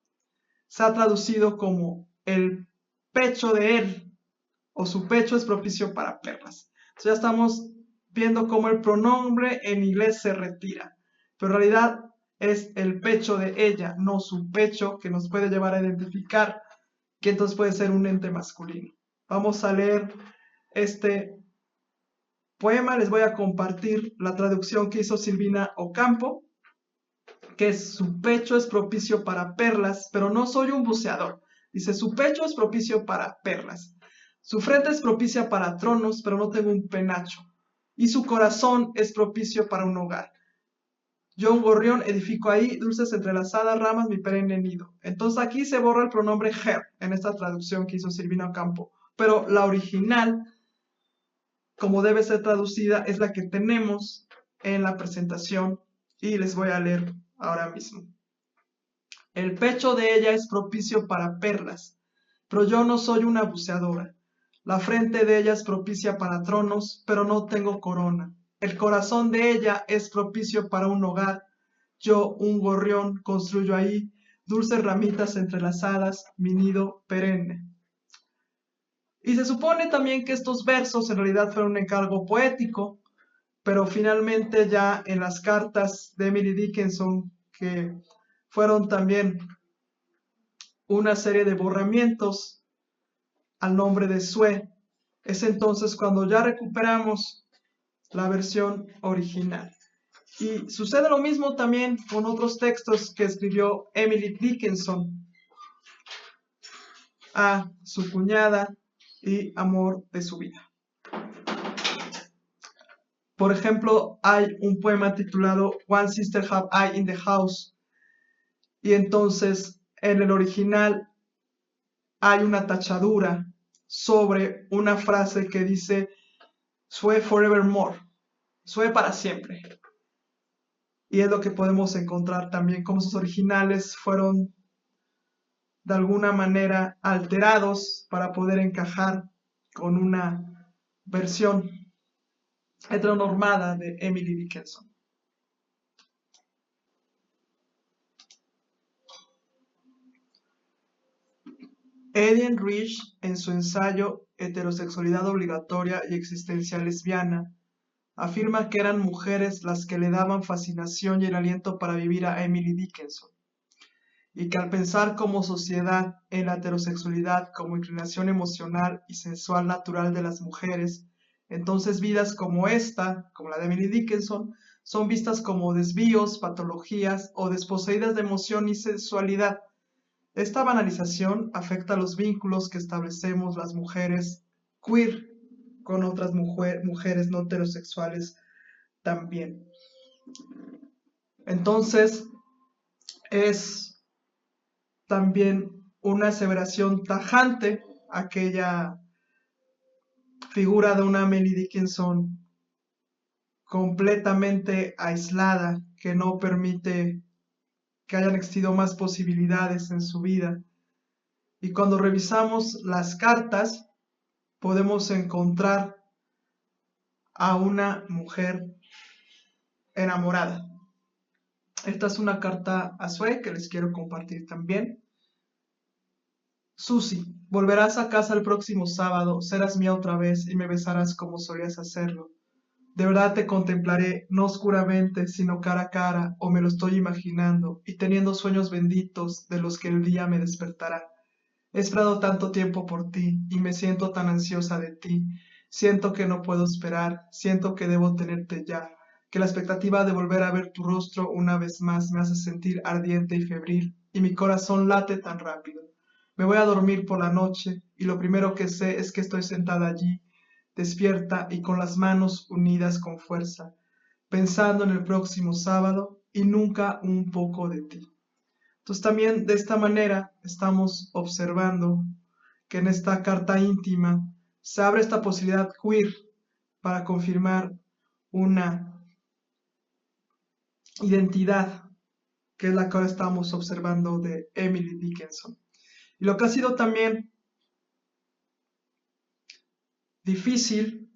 se ha traducido como el pecho de él o su pecho es propicio para perlas. Entonces ya estamos viendo cómo el pronombre en inglés se retira, pero en realidad es el pecho de ella, no su pecho, que nos puede llevar a identificar que entonces puede ser un ente masculino. Vamos a leer este poema, les voy a compartir la traducción que hizo Silvina Ocampo, que su pecho es propicio para perlas, pero no soy un buceador. Dice, su pecho es propicio para perlas. Su frente es propicia para tronos, pero no tengo un penacho. Y su corazón es propicio para un hogar. Yo un gorrión edifico ahí, dulces entrelazadas ramas, mi perenne nido. Entonces aquí se borra el pronombre her, en esta traducción que hizo Silvina Ocampo. Pero la original, como debe ser traducida, es la que tenemos en la presentación. Y les voy a leer ahora mismo. El pecho de ella es propicio para perlas, pero yo no soy una buceadora. La frente de ella es propicia para tronos, pero no tengo corona. El corazón de ella es propicio para un hogar. Yo, un gorrión, construyo ahí dulces ramitas entrelazadas, mi nido perenne. Y se supone también que estos versos en realidad fueron un encargo poético, pero finalmente ya en las cartas de Emily Dickinson, que fueron también una serie de borramientos al nombre de Sue, es entonces cuando ya recuperamos la versión original. Y sucede lo mismo también con otros textos que escribió Emily Dickinson a su cuñada y amor de su vida. Por ejemplo, hay un poema titulado One Sister Have I in the House, y entonces en el original hay una tachadura sobre una frase que dice Sue forevermore, Sue para siempre. Y es lo que podemos encontrar también, como sus originales fueron de alguna manera alterados para poder encajar con una versión heteronormada de Emily Dickinson. Ellen Rich, en su ensayo Heterosexualidad obligatoria y existencia lesbiana, afirma que eran mujeres las que le daban fascinación y el aliento para vivir a Emily Dickinson, y que al pensar como sociedad en la heterosexualidad como inclinación emocional y sensual natural de las mujeres, entonces vidas como esta, como la de Emily Dickinson, son vistas como desvíos, patologías o desposeídas de emoción y sensualidad. Esta banalización afecta a los vínculos que establecemos las mujeres queer con otras mujeres no heterosexuales también. Entonces, es también una aseveración tajante aquella figura de una Emily Dickinson completamente aislada, que no permite que hayan existido más posibilidades en su vida. Y cuando revisamos las cartas, podemos encontrar a una mujer enamorada. Esta es una carta a Sue que les quiero compartir también. Susie, volverás a casa el próximo sábado, serás mía otra vez y me besarás como solías hacerlo. De verdad te contemplaré, no oscuramente, sino cara a cara, o me lo estoy imaginando, y teniendo sueños benditos de los que el día me despertará. He esperado tanto tiempo por ti, y me siento tan ansiosa de ti. Siento que no puedo esperar, siento que debo tenerte ya, que la expectativa de volver a ver tu rostro una vez más me hace sentir ardiente y febril, y mi corazón late tan rápido. Me voy a dormir por la noche, y lo primero que sé es que estoy sentada allí, despierta y con las manos unidas con fuerza, pensando en el próximo sábado y nunca un poco de ti. Entonces también de esta manera estamos observando que en esta carta íntima se abre esta posibilidad queer para confirmar una identidad que es la que ahora estamos observando de Emily Dickinson. Y lo que ha sido también difícil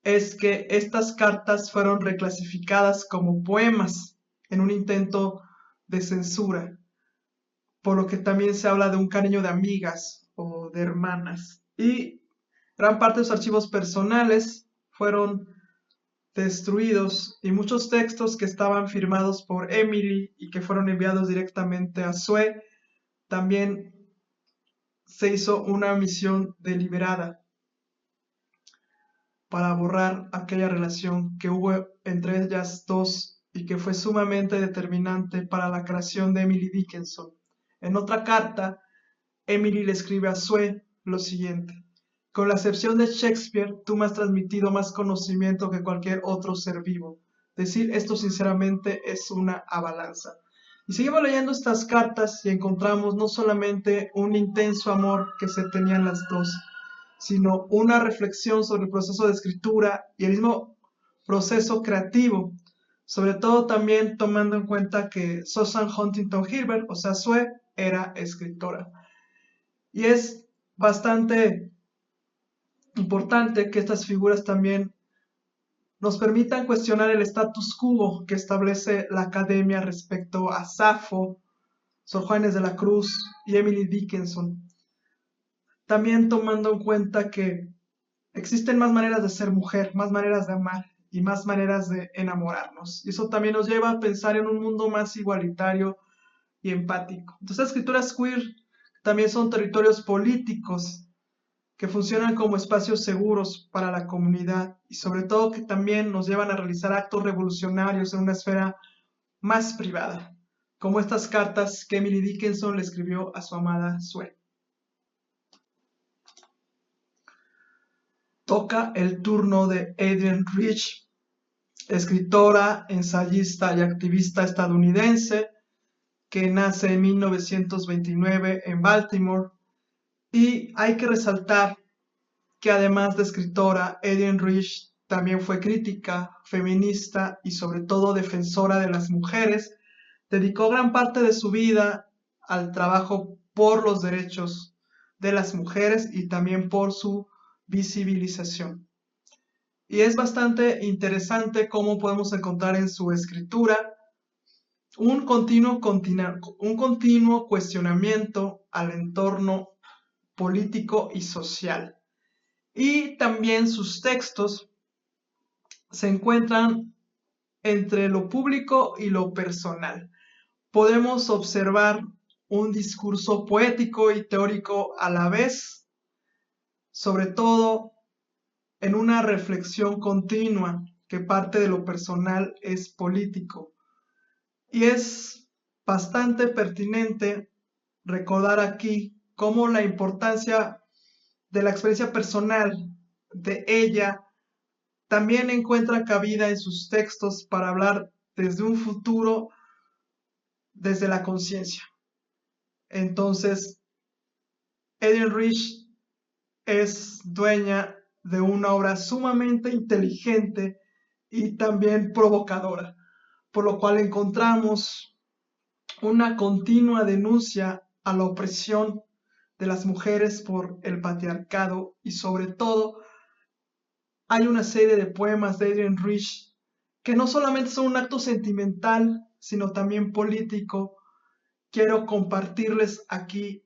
es que estas cartas fueron reclasificadas como poemas en un intento de censura, por lo que también se habla de un cariño de amigas o de hermanas. Y gran parte de sus archivos personales fueron destruidos y muchos textos que estaban firmados por Emily y que fueron enviados directamente a Sue, también se hizo una misión deliberada para borrar aquella relación que hubo entre ellas dos y que fue sumamente determinante para la creación de Emily Dickinson. En otra carta, Emily le escribe a Sue lo siguiente: con la excepción de Shakespeare, tú me has transmitido más conocimiento que cualquier otro ser vivo. Decir esto sinceramente es una avalancha. Y seguimos leyendo estas cartas y encontramos no solamente un intenso amor que se tenían las dos, sino una reflexión sobre el proceso de escritura y el mismo proceso creativo, sobre todo también tomando en cuenta que Susan Huntington Gilbert, o sea, Sue, era escritora. Y es bastante importante que estas figuras también nos permitan cuestionar el status quo que establece la academia respecto a Safo, Sor Juana de la Cruz y Emily Dickinson. También tomando en cuenta que existen más maneras de ser mujer, más maneras de amar y más maneras de enamorarnos. Y eso también nos lleva a pensar en un mundo más igualitario y empático. Entonces, escrituras queer también son territorios políticos que funcionan como espacios seguros para la comunidad y sobre todo que también nos llevan a realizar actos revolucionarios en una esfera más privada, como estas cartas que Emily Dickinson le escribió a su amada Sue. Toca el turno de Adrienne Rich, escritora, ensayista y activista estadounidense que nace en 1929 en Baltimore. Y hay que resaltar que además de escritora, Adrienne Rich también fue crítica, feminista y sobre todo defensora de las mujeres. Dedicó gran parte de su vida al trabajo por los derechos de las mujeres y también por su visibilización. Y es bastante interesante cómo podemos encontrar en su escritura un continuo cuestionamiento al entorno político y social. Y también sus textos se encuentran entre lo público y lo personal. Podemos observar un discurso poético y teórico a la vez, sobre todo en una reflexión continua que parte de lo personal es político. Y es bastante pertinente recordar aquí cómo la importancia de la experiencia personal de ella también encuentra cabida en sus textos para hablar desde un futuro, desde la conciencia. Entonces, Adrienne Rich es dueña de una obra sumamente inteligente y también provocadora, por lo cual encontramos una continua denuncia a la opresión de las mujeres por el patriarcado y sobre todo hay una serie de poemas de Adrienne Rich que no solamente son un acto sentimental, sino también político. Quiero compartirles aquí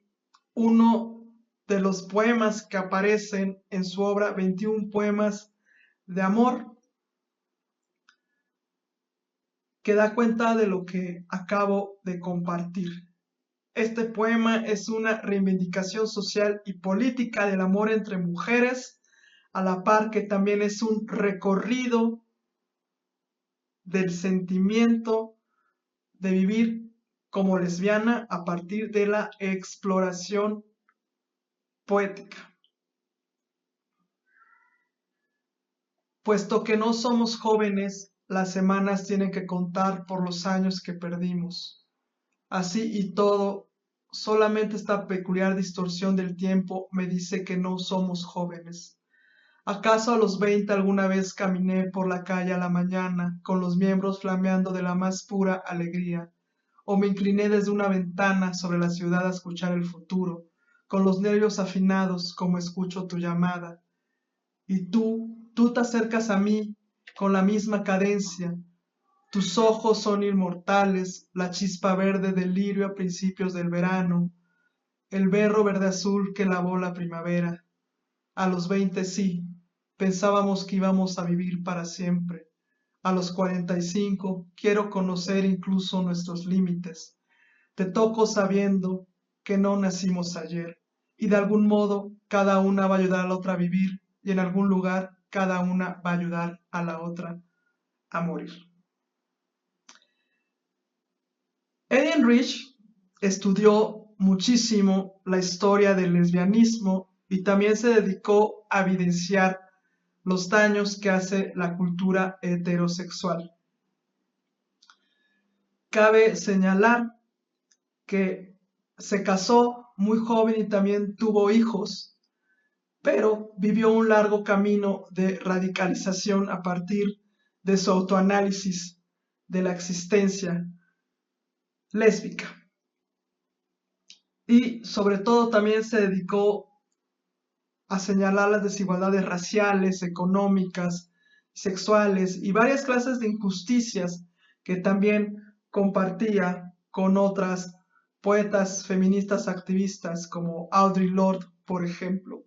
uno de los poemas que aparecen en su obra 21 poemas de amor, que da cuenta de lo que acabo de compartir. Este poema es una reivindicación social y política del amor entre mujeres, a la par que también es un recorrido del sentimiento de vivir como lesbiana a partir de la exploración poética. Puesto que no somos jóvenes, las semanas tienen que contar por los años que perdimos. Así y todo, solamente esta peculiar distorsión del tiempo me dice que no somos jóvenes. ¿Acaso a los 20 alguna vez caminé por la calle a la mañana con los miembros flameando de la más pura alegría? ¿O me incliné desde una ventana sobre la ciudad a escuchar el futuro, con los nervios afinados como escucho tu llamada? Y tú te acercas a mí con la misma cadencia, Tus ojos son inmortales, la chispa verde del lirio a principios del verano, el berro verde azul que lavó la primavera. A los 20 sí, pensábamos que íbamos a vivir para siempre. A los 45 quiero conocer incluso nuestros límites. Te toco sabiendo que no nacimos ayer y de algún modo cada una va a ayudar a la otra a vivir y en algún lugar cada una va a ayudar a la otra a morir. Ellen Rich estudió muchísimo la historia del lesbianismo y también se dedicó a evidenciar los daños que hace la cultura heterosexual. Cabe señalar que se casó muy joven y también tuvo hijos, pero vivió un largo camino de radicalización a partir de su autoanálisis de la existencia lésbica. Y sobre todo también se dedicó a señalar las desigualdades raciales, económicas, sexuales y varias clases de injusticias que también compartía con otras poetas feministas activistas como Audre Lorde, por ejemplo.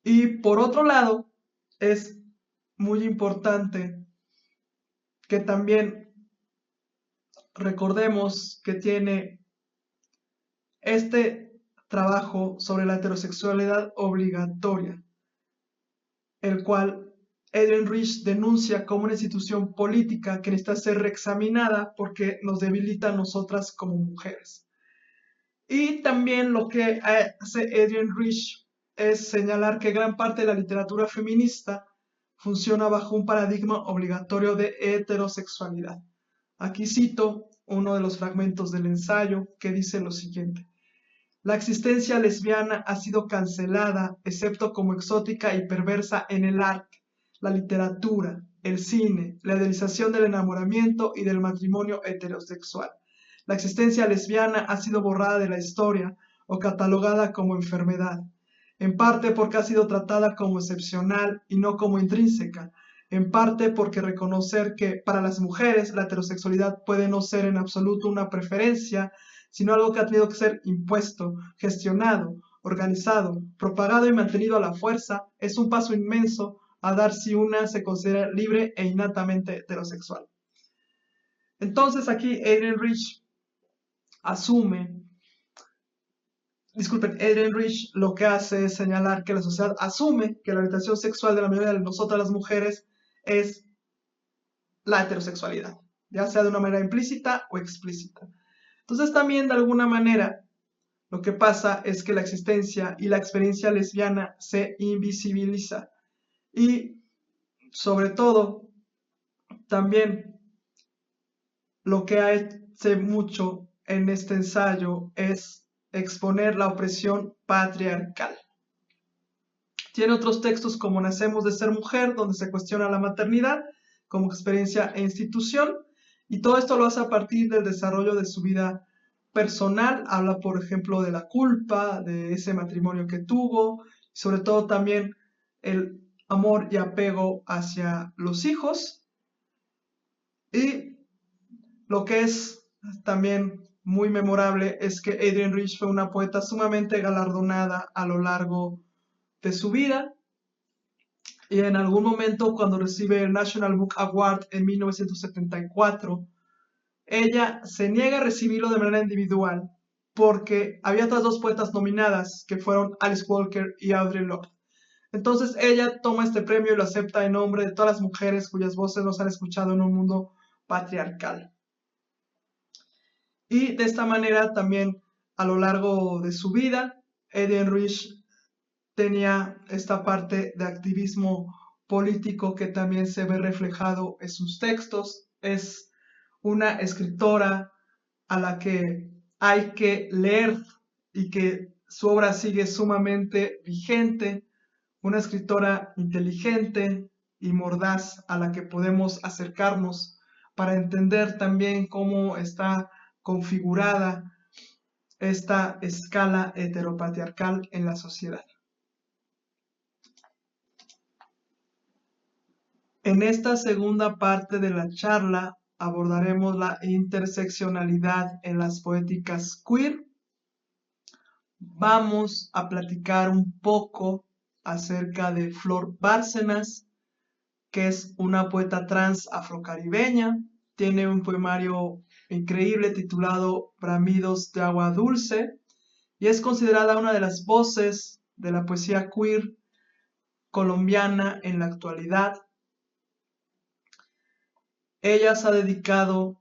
Y por otro lado, es muy importante que también recordemos que tiene este trabajo sobre la heterosexualidad obligatoria, el cual Ellen Rich denuncia como una institución política que necesita ser reexaminada porque nos debilita a nosotras como mujeres. Y también lo que hace Ellen Rich es señalar que gran parte de la literatura feminista funciona bajo un paradigma obligatorio de heterosexualidad. Aquí cito uno de los fragmentos del ensayo que dice lo siguiente. La existencia lesbiana ha sido cancelada, excepto como exótica y perversa en el arte, la literatura, el cine, la idealización del enamoramiento y del matrimonio heterosexual. La existencia lesbiana ha sido borrada de la historia o catalogada como enfermedad, en parte porque ha sido tratada como excepcional y no como intrínseca, en parte porque reconocer que para las mujeres la heterosexualidad puede no ser en absoluto una preferencia, sino algo que ha tenido que ser impuesto, gestionado, organizado, propagado y mantenido a la fuerza, es un paso inmenso a dar si una se considera libre e innatamente heterosexual. Entonces aquí Ellen Rich lo que hace es señalar que la sociedad asume que la orientación sexual de la mayoría de nosotras las mujeres es la heterosexualidad, ya sea de una manera implícita o explícita. Entonces también de alguna manera lo que pasa es que la existencia y la experiencia lesbiana se invisibiliza y sobre todo también lo que hace mucho en este ensayo es exponer la opresión patriarcal. Tiene otros textos como Nacemos de ser mujer, donde se cuestiona la maternidad como experiencia e institución, y todo esto lo hace a partir del desarrollo de su vida personal. Habla, por ejemplo, de la culpa, de ese matrimonio que tuvo, sobre todo también el amor y apego hacia los hijos. Y lo que es también muy memorable es que Adrienne Rich fue una poeta sumamente galardonada a lo largo de su vida, y en algún momento cuando recibe el National Book Award en 1974, ella se niega a recibirlo de manera individual porque había otras dos poetas nominadas que fueron Alice Walker y Audre Lorde. Entonces ella toma este premio y lo acepta en nombre de todas las mujeres cuyas voces nos han escuchado en un mundo patriarcal. Y de esta manera también a lo largo de su vida, Ellen Rich tenía esta parte de activismo político que también se ve reflejado en sus textos. Es una escritora a la que hay que leer y que su obra sigue sumamente vigente, una escritora inteligente y mordaz a la que podemos acercarnos para entender también cómo está configurada esta escala heteropatriarcal en la sociedad. En esta segunda parte de la charla abordaremos la interseccionalidad en las poéticas queer. Vamos a platicar un poco acerca de Flor Bárcenas, que es una poeta trans afrocaribeña. Tiene un poemario increíble titulado Bramidos de agua dulce y es considerada una de las voces de la poesía queer colombiana en la actualidad. Ella se ha dedicado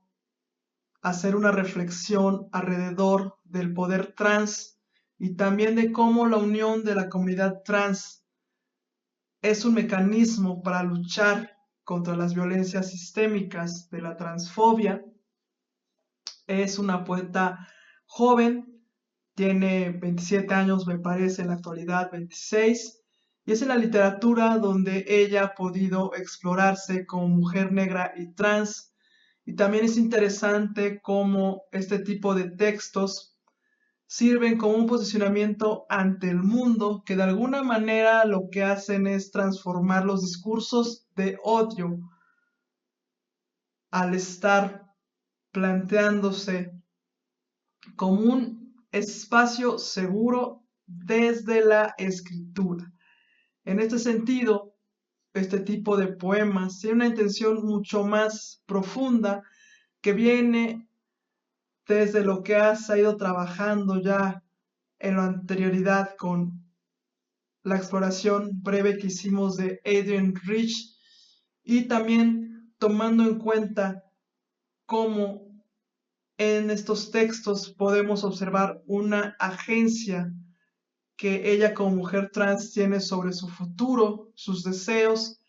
a hacer una reflexión alrededor del poder trans y también de cómo la unión de la comunidad trans es un mecanismo para luchar contra las violencias sistémicas de la transfobia. Es una poeta joven, tiene 27 años, me parece, en la actualidad 26, y es en la literatura donde ella ha podido explorarse como mujer negra y trans. Y también es interesante cómo este tipo de textos sirven como un posicionamiento ante el mundo, que de alguna manera lo que hacen es transformar los discursos de odio al estar planteándose como un espacio seguro desde la escritura. En este sentido, este tipo de poemas tiene una intención mucho más profunda que viene desde lo que has ido trabajando ya en la anterioridad con la exploración breve que hicimos de Adrienne Rich y también tomando en cuenta cómo en estos textos podemos observar una agencia que ella como mujer trans tiene sobre su futuro, sus deseos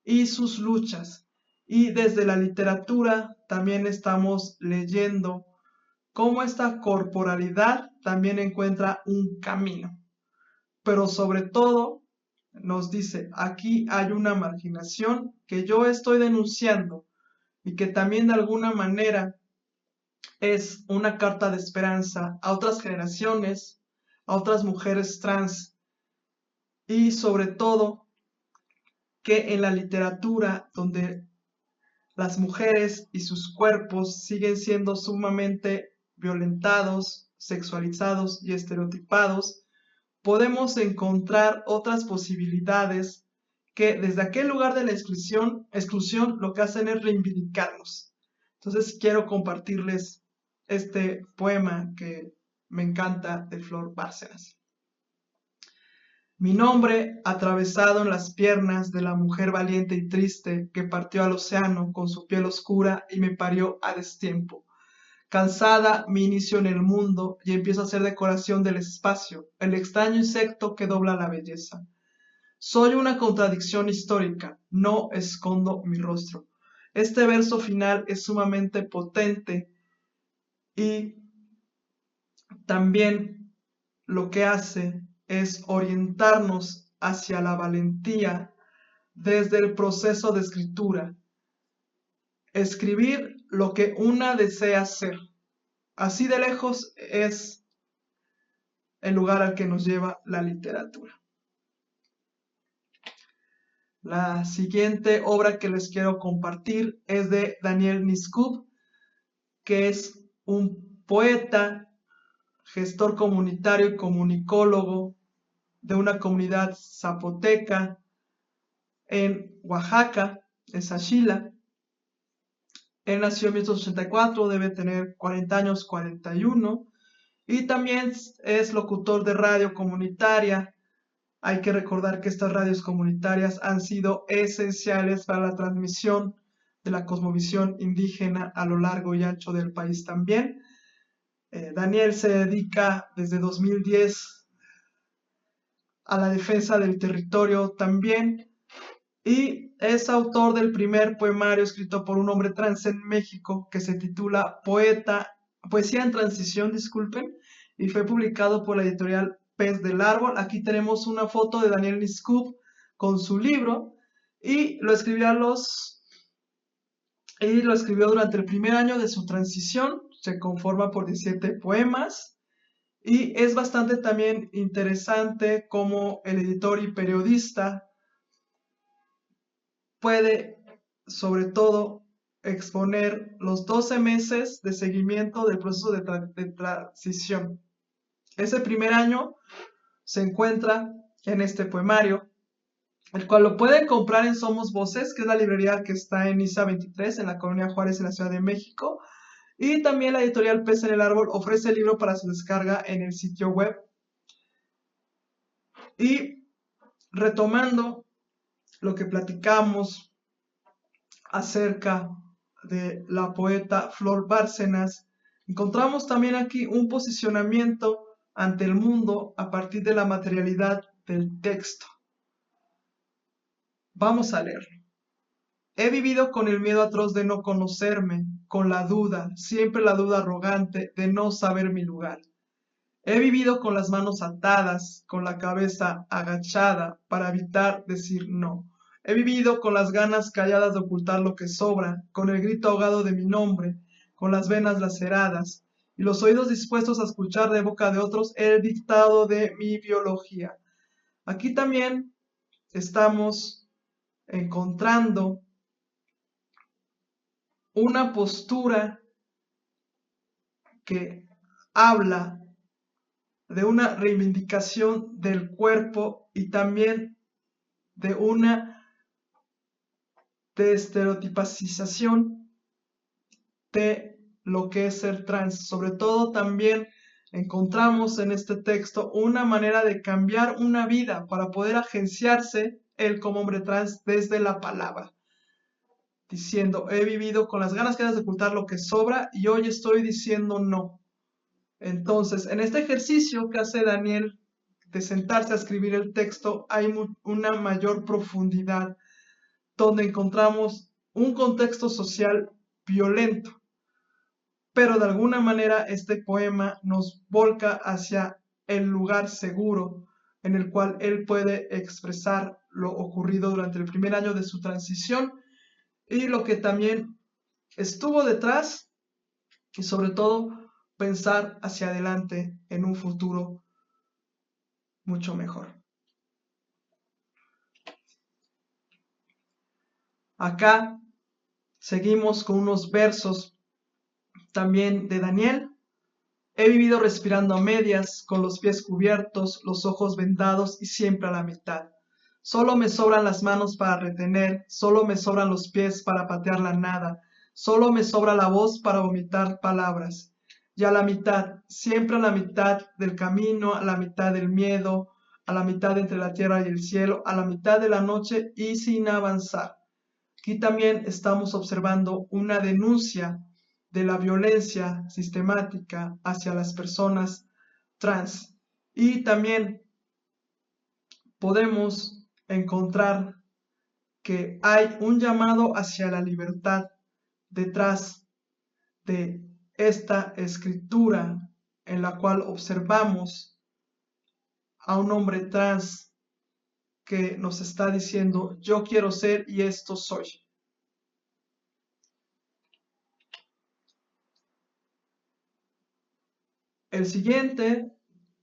y sus luchas. Y desde la literatura también estamos leyendo cómo esta corporalidad también encuentra un camino. Pero sobre todo nos dice, aquí hay una marginación que yo estoy denunciando y que también de alguna manera es una carta de esperanza a otras generaciones, a otras mujeres trans y sobre todo que en la literatura donde las mujeres y sus cuerpos siguen siendo sumamente violentados, sexualizados y estereotipados, podemos encontrar otras posibilidades que desde aquel lugar de la exclusión lo que hacen es reivindicarnos. Entonces quiero compartirles este poema que me encanta de Flor Bárcenas. Mi nombre atravesado en las piernas de la mujer valiente y triste que partió al océano con su piel oscura y me parió a destiempo. Cansada, me inicio en el mundo y empiezo a hacer decoración del espacio, el extraño insecto que dobla la belleza. Soy una contradicción histórica, no escondo mi rostro. Este verso final es sumamente potente y también lo que hace es orientarnos hacia la valentía desde el proceso de escritura. Escribir lo que una desea ser. Así de lejos es el lugar al que nos lleva la literatura. La siguiente obra que les quiero compartir es de Daniel Niskub, que es un poeta, gestor comunitario y comunicólogo de una comunidad zapoteca en Oaxaca, en Saxila. Él nació en 1984, debe tener 40 años, 41, y también es locutor de radio comunitaria. Hay que recordar que estas radios comunitarias han sido esenciales para la transmisión de la cosmovisión indígena a lo largo y ancho del país también. Daniel se dedica desde 2010 a la defensa del territorio también y es autor del primer poemario escrito por un hombre trans en México que se titula Poesía en Transición, disculpen, y fue publicado por la editorial Pez del Árbol. Aquí tenemos una foto de Daniel Niskub con su libro y lo escribió durante el primer año de su transición. Se conforma por 17 poemas y es bastante también interesante cómo el editor y periodista puede sobre todo exponer los 12 meses de seguimiento del proceso de transición. Ese primer año se encuentra en este poemario, el cual lo pueden comprar en Somos Voces, que es la librería que está en ISA 23, en la Colonia Juárez, en la Ciudad de México. Y también la editorial Pez en el Árbol ofrece el libro para su descarga en el sitio web. Y retomando lo que platicamos acerca de la poeta Flor Bárcenas, encontramos también aquí un posicionamiento ante el mundo a partir de la materialidad del texto. Vamos a leerlo. He vivido con el miedo atroz de no conocerme, con la duda, siempre la duda arrogante de no saber mi lugar. He vivido con las manos atadas, con la cabeza agachada para evitar decir no. He vivido con las ganas calladas de ocultar lo que sobra, con el grito ahogado de mi nombre, con las venas laceradas y los oídos dispuestos a escuchar de boca de otros el dictado de mi biología. Aquí también estamos encontrando una postura que habla de una reivindicación del cuerpo y también de una estereotipización de lo que es ser trans. Sobre todo también encontramos en este texto una manera de cambiar una vida para poder agenciarse él como hombre trans desde la palabra. Diciendo, he vivido con las ganas que das de ocultar lo que sobra y hoy estoy diciendo no. Entonces, en este ejercicio que hace Daniel de sentarse a escribir el texto, hay una mayor profundidad, donde encontramos un contexto social violento, pero de alguna manera este poema nos volca hacia el lugar seguro en el cual él puede expresar lo ocurrido durante el primer año de su transición y lo que también estuvo detrás y sobre todo pensar hacia adelante en un futuro mucho mejor. Acá seguimos con unos versos también de Daniel. He vivido respirando a medias, con los pies cubiertos, los ojos vendados y siempre a la mitad. Solo me sobran las manos para retener, solo me sobran los pies para patear la nada, solo me sobra la voz para vomitar palabras. Y a la mitad, siempre a la mitad del camino, a la mitad del miedo, a la mitad entre la tierra y el cielo, a la mitad de la noche y sin avanzar. Aquí también estamos observando una denuncia de la violencia sistemática hacia las personas trans. Y también podemos encontrar que hay un llamado hacia la libertad detrás de esta escritura en la cual observamos a un hombre trans que nos está diciendo, yo quiero ser y esto soy. El siguiente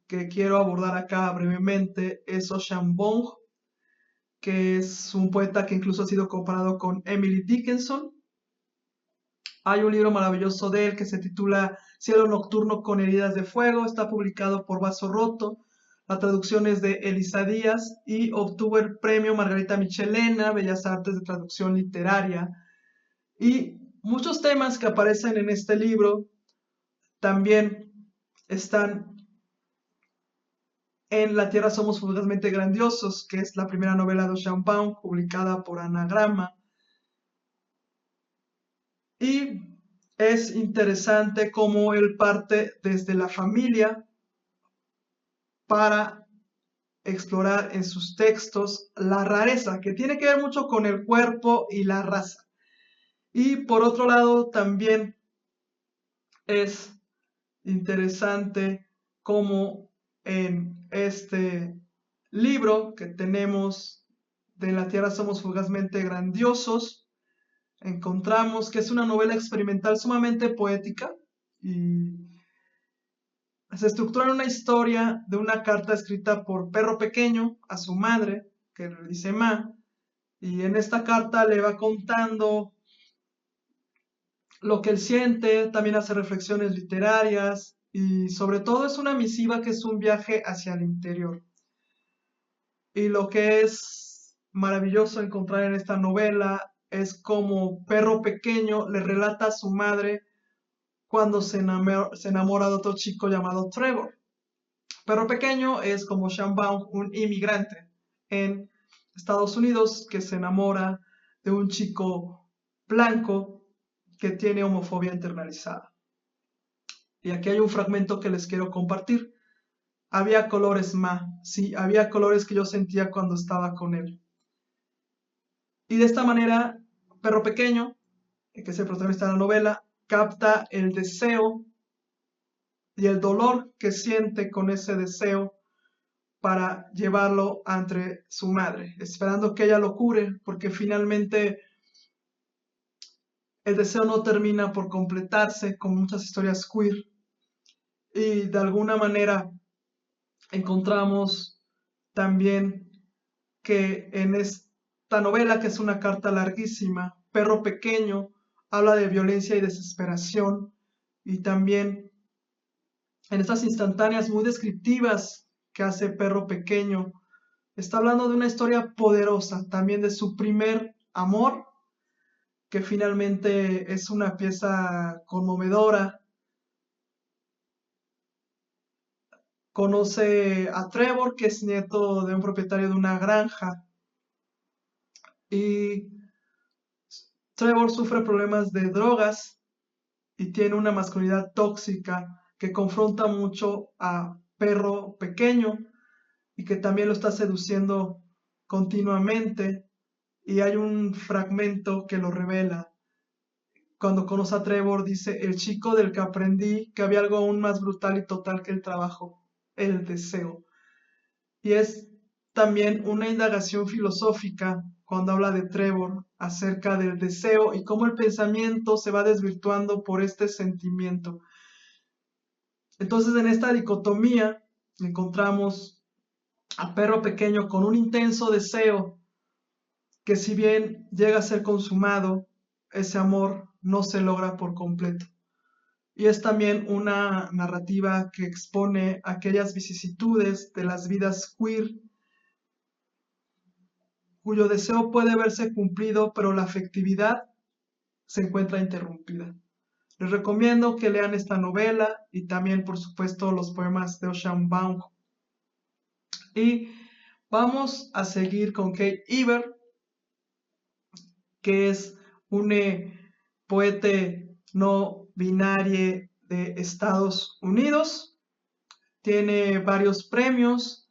que quiero abordar acá brevemente es Ocean Vuong, que es un poeta que incluso ha sido comparado con Emily Dickinson. Hay un libro maravilloso de él que se titula Cielo Nocturno con Heridas de Fuego, está publicado por Vaso Roto, la traducción es de Elisa Díaz y obtuvo el premio Margarita Michelena, Bellas Artes de Traducción Literaria. Y muchos temas que aparecen en este libro también están en La Tierra Somos Fugazmente Grandiosos, que es la primera novela de Ocean Vuong, publicada por Anagrama. Y es interesante cómo él parte desde la familia para explorar en sus textos la rareza, que tiene que ver mucho con el cuerpo y la raza. Y por otro lado, también es interesante cómo en este libro que tenemos de La Tierra Somos Fugazmente Grandiosos, encontramos que es una novela experimental sumamente poética y se estructura en una historia de una carta escrita por Perro Pequeño a su madre, que le dice Ma, Y en esta carta le va contando lo que él siente, también hace reflexiones literarias y sobre todo es una misiva que es un viaje hacia el interior. Y lo que es maravilloso encontrar en esta novela es como Perro Pequeño le relata a su madre cuando se enamora de otro chico llamado Trevor. Perro Pequeño es como Sean Baum, un inmigrante en Estados Unidos que se enamora de un chico blanco que tiene homofobia internalizada. Y aquí hay un fragmento que les quiero compartir. Había colores, sí, había colores que yo sentía cuando estaba con él. Y de esta manera, Perro Pequeño, que es el protagonista de la novela, capta el deseo y el dolor que siente con ese deseo para llevarlo ante su madre, esperando que ella lo cure, porque finalmente el deseo no termina por completarse, como muchas historias queer, y de alguna manera encontramos también que en esta novela, que es una carta larguísima, Perro Pequeño habla de violencia y desesperación, y también en estas instantáneas muy descriptivas que hace Perro Pequeño, está hablando de una historia poderosa, también de su primer amor, que finalmente es una pieza conmovedora. Conoce a Trevor, que es nieto de un propietario de una granja, y Trevor sufre problemas de drogas y tiene una masculinidad tóxica que confronta mucho a Perro Pequeño y que también lo está seduciendo continuamente. Y hay un fragmento que lo revela. Cuando conoce a Trevor, dice: el chico del que aprendí que había algo aún más brutal y total que el trabajo, el deseo. Y es también una indagación filosófica cuando habla de Trevor acerca del deseo y cómo el pensamiento se va desvirtuando por este sentimiento. Entonces, en esta dicotomía encontramos a Perro Pequeño con un intenso deseo que, si bien llega a ser consumado, ese amor no se logra por completo. Y es también una narrativa que expone aquellas vicisitudes de las vidas queer cuyo deseo puede verse cumplido, pero la afectividad se encuentra interrumpida. Les recomiendo que lean esta novela y también, por supuesto, los poemas de Ocean Baum. Y vamos a seguir con Kate Eber, que es una poeta no binaria de Estados Unidos. Tiene varios premios,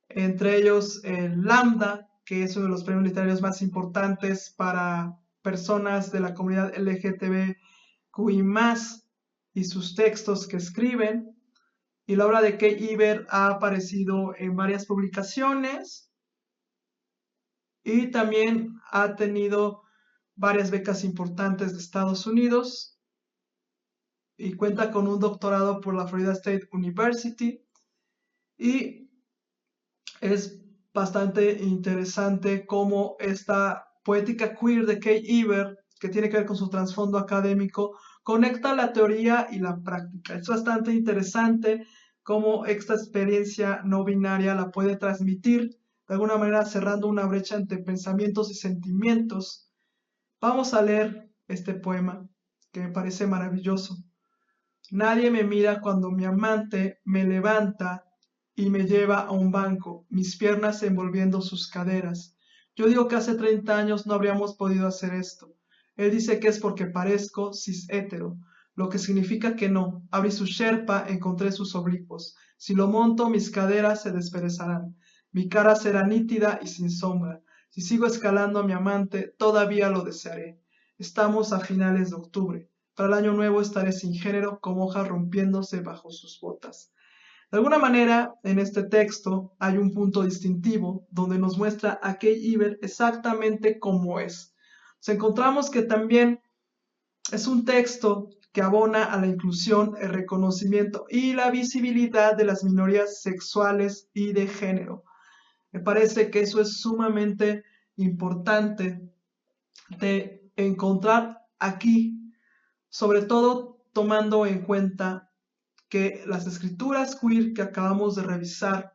entre ellos el Lambda, que es uno de los premios literarios más importantes para personas de la comunidad LGTBQI+, y sus textos que escriben. Y la obra de Kate Eber ha aparecido en varias publicaciones y también ha tenido varias becas importantes de Estados Unidos y cuenta con un doctorado por la Florida State University. Y es bastante interesante cómo esta poética queer de Kate Eber, que tiene que ver con su trasfondo académico, conecta la teoría y la práctica. Es bastante interesante cómo esta experiencia no binaria la puede transmitir de alguna manera, cerrando una brecha entre pensamientos y sentimientos. Vamos a leer este poema que me parece maravilloso. Nadie me mira cuando mi amante me levanta y me lleva a un banco, mis piernas envolviendo sus caderas. Yo digo que hace 30 años no habríamos podido hacer esto. Él dice que es porque parezco cis-hétero, lo que significa que no. Abrí su sherpa, encontré sus oblicuos. Si lo monto, mis caderas se desperezarán. Mi cara será nítida y sin sombra. Si sigo escalando a mi amante, todavía lo desearé. Estamos a finales de octubre. Para el año nuevo estaré sin género, como hojas rompiéndose bajo sus botas. De alguna manera, en este texto hay un punto distintivo donde nos muestra a Kate Eber exactamente como es. Encontramos que también es un texto que abona a la inclusión, el reconocimiento y la visibilidad de las minorías sexuales y de género. Me parece que eso es sumamente importante de encontrar aquí, sobre todo tomando en cuenta que las escrituras queer que acabamos de revisar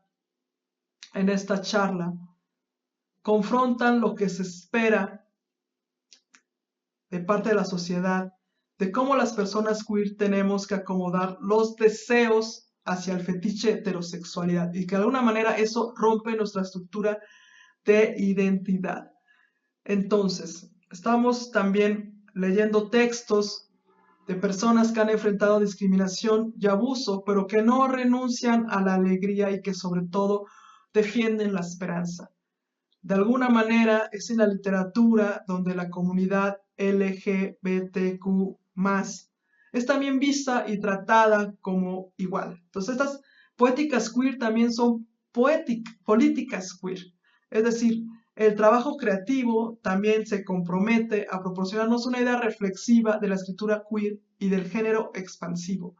en esta charla confrontan lo que se espera de parte de la sociedad, de cómo las personas queer tenemos que acomodar los deseos hacia el fetiche heterosexualidad y que de alguna manera eso rompe nuestra estructura de identidad. Entonces, estamos también leyendo textos de personas que han enfrentado discriminación y abuso, pero que no renuncian a la alegría y que sobre todo defienden la esperanza. De alguna manera es en la literatura donde la comunidad LGBTQ+ es también vista y tratada como igual. Entonces estas poéticas queer también son políticas queer. Es decir, el trabajo creativo también se compromete a proporcionarnos una idea reflexiva de la escritura queer y del género expansivo.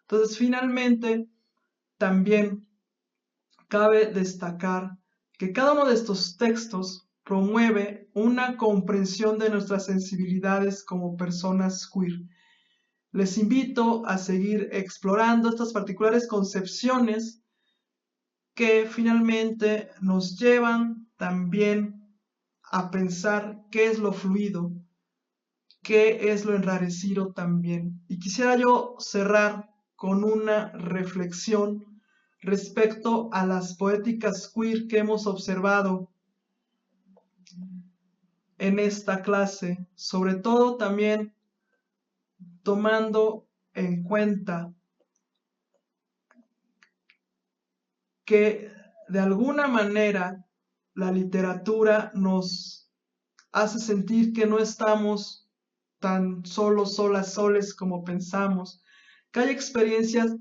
Entonces, finalmente, también cabe destacar que cada uno de estos textos promueve una comprensión de nuestras sensibilidades como personas queer. Les invito a seguir explorando estas particulares concepciones que finalmente nos llevan también a pensar qué es lo fluido, qué es lo enrarecido también. Y quisiera yo cerrar con una reflexión respecto a las poéticas queer que hemos observado en esta clase, sobre todo también tomando en cuenta que de alguna manera la literatura nos hace sentir que no estamos tan solos, solas, soles como pensamos, que hay experiencias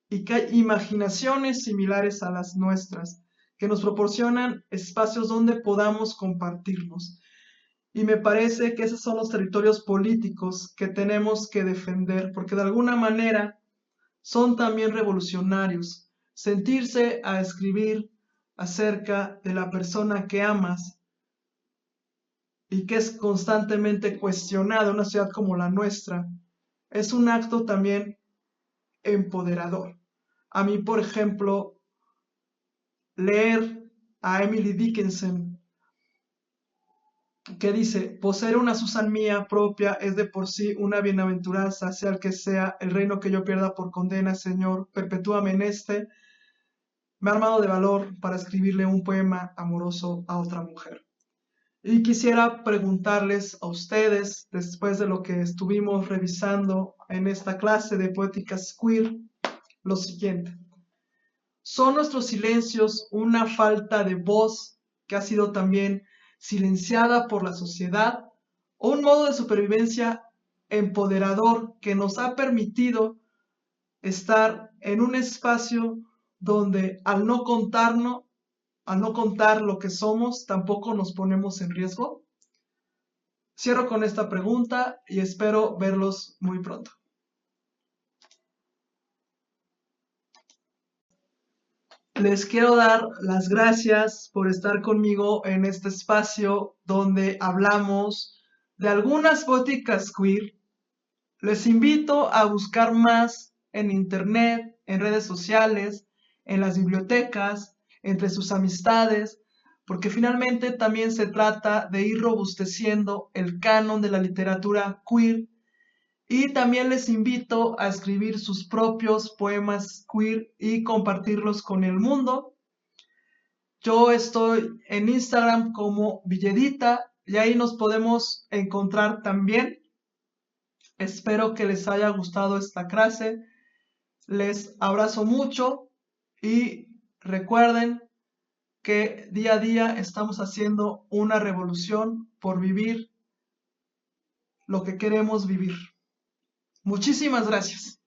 y que hay imaginaciones similares a las nuestras, que nos proporcionan espacios donde podamos compartirnos. Y me parece que esos son los territorios políticos que tenemos que defender, porque de alguna manera son también revolucionarios. Sentirse a escribir acerca de la persona que amas y que es constantemente cuestionada en una ciudad como la nuestra, es un acto también empoderador. A mí, por ejemplo, leer a Emily Dickinson, que dice, poseer una Susan mía propia es de por sí una bienaventuranza, sea el que sea el reino que yo pierda por condena, Señor, perpetúame en este, me ha armado de valor para escribirle un poema amoroso a otra mujer. Y quisiera preguntarles a ustedes, después de lo que estuvimos revisando en esta clase de poéticas queer, lo siguiente. ¿Son nuestros silencios una falta de voz que ha sido también silenciada por la sociedad o un modo de supervivencia empoderador que nos ha permitido estar en un espacio donde al no contar lo que somos, tampoco nos ponemos en riesgo? Cierro con esta pregunta y espero verlos muy pronto. Les quiero dar las gracias por estar conmigo en este espacio donde hablamos de algunas poéticas queer. Les invito a buscar más en internet, en redes sociales, en las bibliotecas, entre sus amistades, porque finalmente también se trata de ir robusteciendo el canon de la literatura queer. Y también les invito a escribir sus propios poemas queer y compartirlos con el mundo. Yo estoy en Instagram como Villedita y ahí nos podemos encontrar también. Espero que les haya gustado esta clase. Les abrazo mucho y recuerden que día a día estamos haciendo una revolución por vivir lo que queremos vivir. Muchísimas gracias.